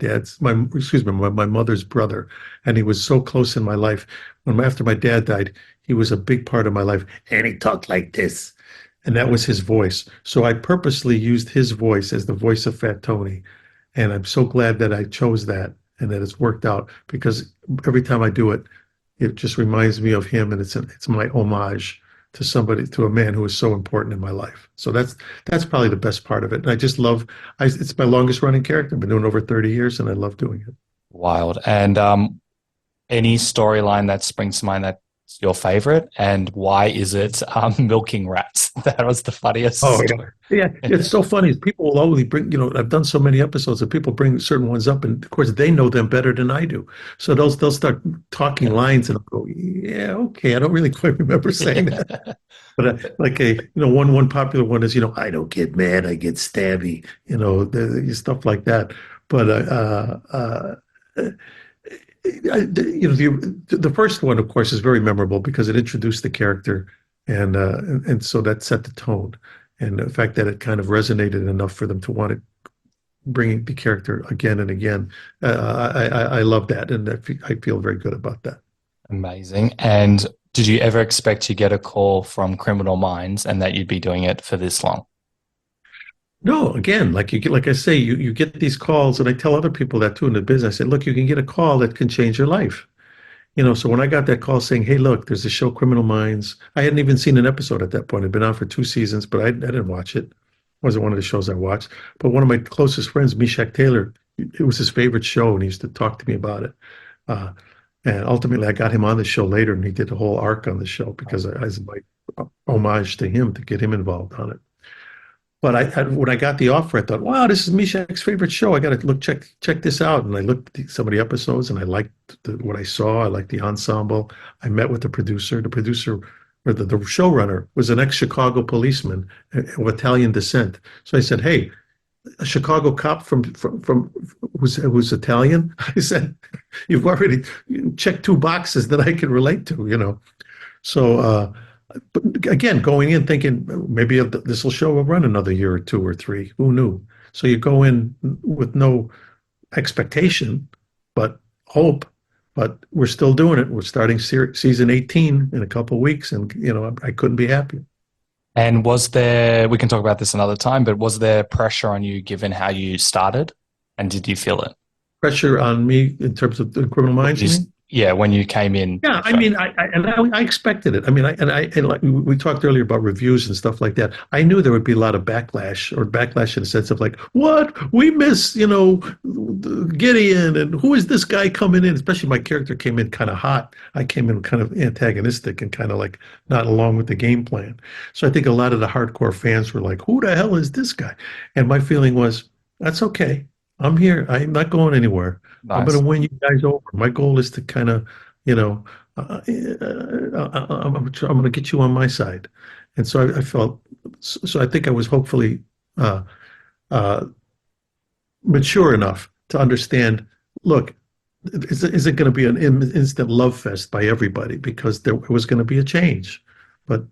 mother's brother. And he was so close in my life. After my dad died, he was a big part of my life. And he talked like this. And that was his voice. So I purposely used his voice as the voice of Fat Tony. And I'm so glad that I chose that and that it's worked out, because every time I do it, it just reminds me of him. And it's my homage to a man who is so important in my life. So that's probably the best part of it. And I just love, it's my longest running character. I've been doing it over 30 years and I love doing it. Wild. And any storyline that springs to mind that your favorite, and why is it milking rats? That was the funniest Oh, story. yeah. It's so funny. People will always bring, I've done so many episodes that people bring certain ones up, and of course they know them better than I do. So they'll start talking lines, and I'll go, yeah, okay. I don't really quite remember saying that, but like one popular one is, I don't get mad, I get stabby, stuff like that. But the first one, of course, is very memorable because it introduced the character, and so that set the tone. And the fact that it kind of resonated enough for them to want to bring the character again and again, I love that, and I feel very good about that. Amazing. And did you ever expect to get a call from Criminal Minds and that you'd be doing it for this long? No, again, like I say, you get these calls, and I tell other people that too in the business. I say, look, you can get a call that can change your life. So when I got that call saying, "Hey, look, there's a show, Criminal Minds," I hadn't even seen an episode at that point. It'd been on for 2 seasons, but I didn't watch it. It wasn't one of the shows I watched. But one of my closest friends, Mishak Taylor, it was his favorite show, and he used to talk to me about it. Uh, and ultimately, I got him on the show later, and he did a whole arc on the show because as my homage to him to get him involved on it. But when I got the offer, I thought, wow, this is Mishak's favorite show. I got to check this out. And I looked at some of the episodes, and I liked what I saw. I liked the ensemble. I met with the producer. The producer, or the showrunner, was an ex-Chicago policeman of Italian descent. So I said, hey, a Chicago cop from who's Italian. I said, you've already checked 2 boxes that I can relate to. So. But again, going in thinking maybe this will show will run another year or 2 or 3. Who knew? So you go in with no expectation, but hope. But we're still doing it. We're starting season 18 in a couple of weeks, and I couldn't be happier. And we can talk about this another time, but was there pressure on you given how you started? And did you feel it? Pressure on me in terms of the Criminal Minds, you mean? Yeah, when you came in. Yeah, I mean, I expected it. I mean, and like we talked earlier about reviews and stuff like that. I knew there would be a lot of backlash in the sense of like, what we miss, Gideon, and who is this guy coming in? Especially my character came in kind of hot. I came in kind of antagonistic and kind of like not along with the game plan. So I think a lot of the hardcore fans were like, who the hell is this guy? And my feeling was, that's okay. I'm here. I'm not going anywhere. Nice. I'm going to win you guys over. My goal is to kind of, I'm going to get you on my side. And so I felt, so I think I was hopefully mature enough to understand, look, is it going to be an instant love fest by everybody? Because there was going to be a change. But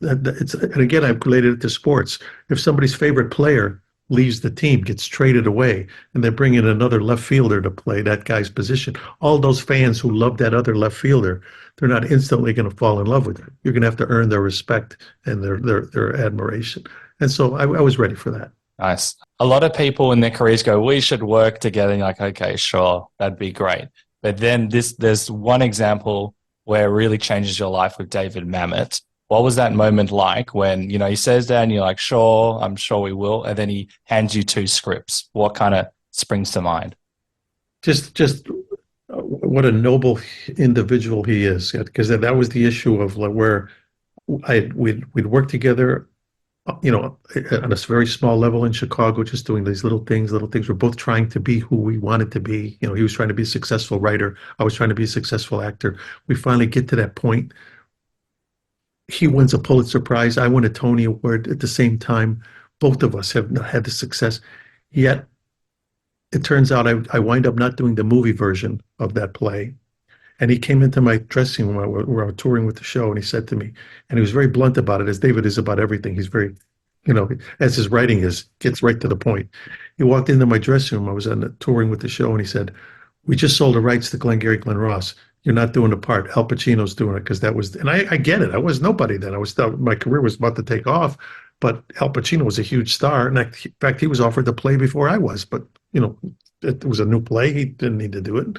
and again, I've related it to sports. If somebody's favorite player leaves the team, gets traded away, and they bring in another left fielder to play that guy's position, all those fans who love that other left fielder, they're not instantly going to fall in love with him. You're going to have to earn their respect and their admiration. And so I was ready for that. Nice. A lot of people in their careers go, we should work together. And you're like, okay, sure, that'd be great. But then there's one example where it really changes your life with David Mamet. What was that moment like when, he says that and you're like, sure, I'm sure we will. And then he hands you 2 scripts. What kind of springs to mind? Just what a noble individual he is. Because that was the issue of like where we'd worked together, on a very small level in Chicago, just doing these little things. We're both trying to be who we wanted to be. He was trying to be a successful writer. I was trying to be a successful actor. We finally get to that point. He wins a Pulitzer Prize. I win a Tony Award at the same time. Both of us have not had the success. Yet, it turns out I wind up not doing the movie version of that play. And he came into my dressing room where I was touring with the show, and he said to me, and he was very blunt about it, as David is about everything. He's very, as his writing is, gets right to the point. He walked into my dressing room. I was touring with the show, and he said, we just sold the rights to Glengarry Glen Ross. You're not doing the part. Al Pacino's doing it, because that was, and I get it. I was nobody then. My career was about to take off, but Al Pacino was a huge star. And in fact, he was offered the play before I was, but it was a new play. He didn't need to do it.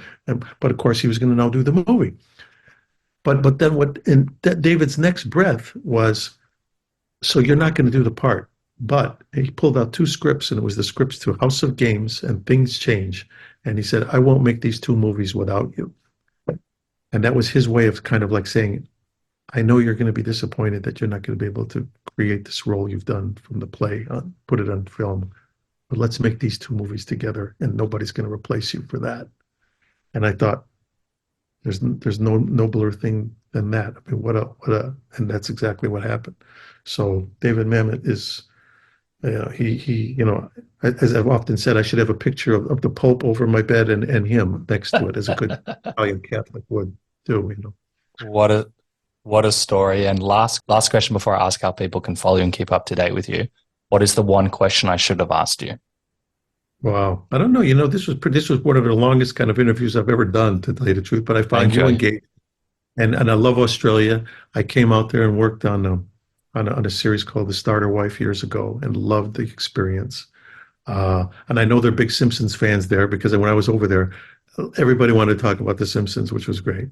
But of course, he was going to now do the movie. But then David's next breath was, so you're not going to do the part. But he pulled out 2 scripts, and it was the scripts to House of Games and Things Change. And he said, I won't make these 2 movies without you. And that was his way of kind of like saying, I know you're going to be disappointed that you're not going to be able to create this role you've done from the play, put it on film, but let's make these two movies together, and nobody's going to replace you for that. And I thought, there's no nobler thing than that. I mean, and that's exactly what happened. So David Mamet is, as I've often said, I should have a picture of the Pope over my bed and him next to it, as a good Italian Catholic would do. What a story. And last question before I ask how people can follow you and keep up to date with you. What is the one question I should have asked you? Wow. I don't know. This was one of the longest kind of interviews I've ever done, to tell you the truth, but I found you engaged. And I love Australia. I came out there and worked on a series called The Starter Wife years ago and loved the experience. And I know they're big Simpsons fans there, because when I was over there, everybody wanted to talk about The Simpsons, which was great.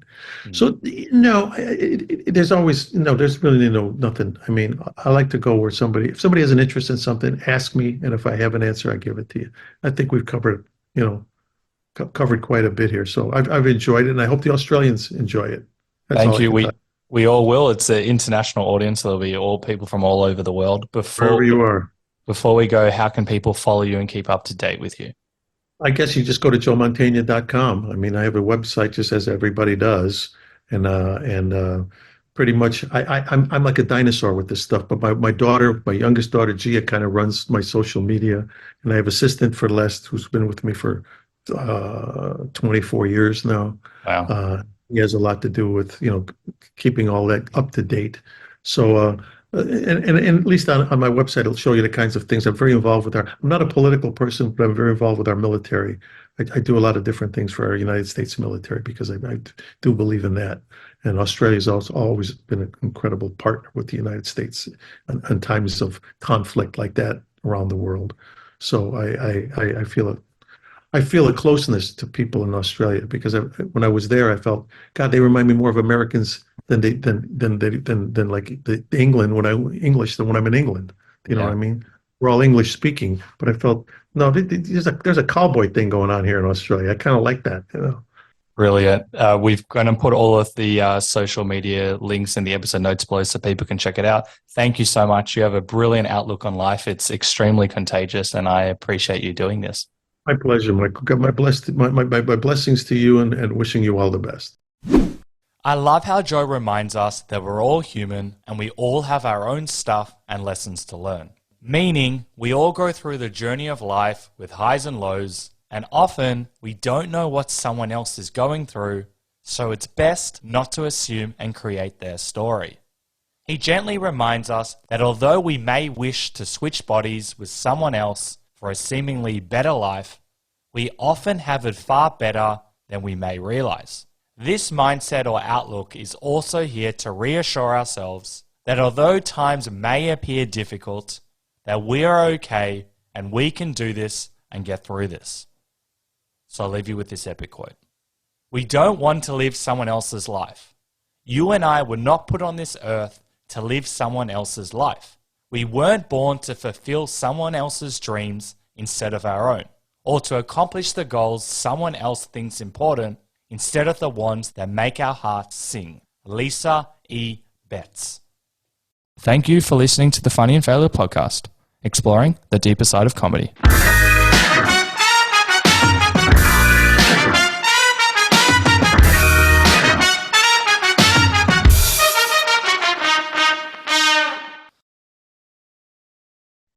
So, there's always, there's really nothing. I mean, I like to go where if somebody has an interest in something, ask me. And if I have an answer, I give it to you. I think we've covered quite a bit here. So I've enjoyed it, and I hope the Australians enjoy it. That's Thank you. We all will. It's an international audience. So there'll be all people from all over the world. Wherever you are. Before we go, how can people follow you and keep up to date with you? I guess you just go to joemantegna.com. I mean, I have a website, just as everybody does, and pretty much I'm like a dinosaur with this stuff. But my youngest daughter Gia, kind of runs my social media, and I have assistant who's been with me for 24 years now. Wow. He has a lot to do with keeping all that up to date. So. And at least on my website, it'll show you the kinds of things. I'm very involved with I'm not a political person, but I'm very involved with our military. I do a lot of different things for our United States military, because I do believe in that. And Australia's also always been an incredible partner with the United States in times of conflict like that around the world. So I feel a closeness to people in Australia, because when I was there, I felt, God, they remind me more of Americans than like the England when I'm in England. You know what I mean? We're all English speaking, but I felt, no, there's a cowboy thing going on here in Australia. I kind of like that. Brilliant. We're going to put all of the social media links in the episode notes below so people can check it out. Thank you so much. You have a brilliant outlook on life. It's extremely contagious, and I appreciate you doing this. My pleasure, Michael. My blessings to you, and wishing you all the best. I love how Joe reminds us that we're all human and we all have our own stuff and lessons to learn. Meaning, we all go through the journey of life with highs and lows, and often we don't know what someone else is going through, so it's best not to assume and create their story. He gently reminds us that although we may wish to switch bodies with someone else for a seemingly better life, we often have it far better than we may realize. This mindset or outlook is also here to reassure ourselves that although times may appear difficult, that we are okay and we can do this and get through this. So I'll leave you with this epic quote. We don't want to live someone else's life. You and I were not put on this earth to live someone else's life. We weren't born to fulfill someone else's dreams instead of our own, or to accomplish the goals someone else thinks important instead of the ones that make our hearts sing. Lisa E. Betts. Thank you for listening to the Funny and Failure podcast, exploring the deeper side of comedy.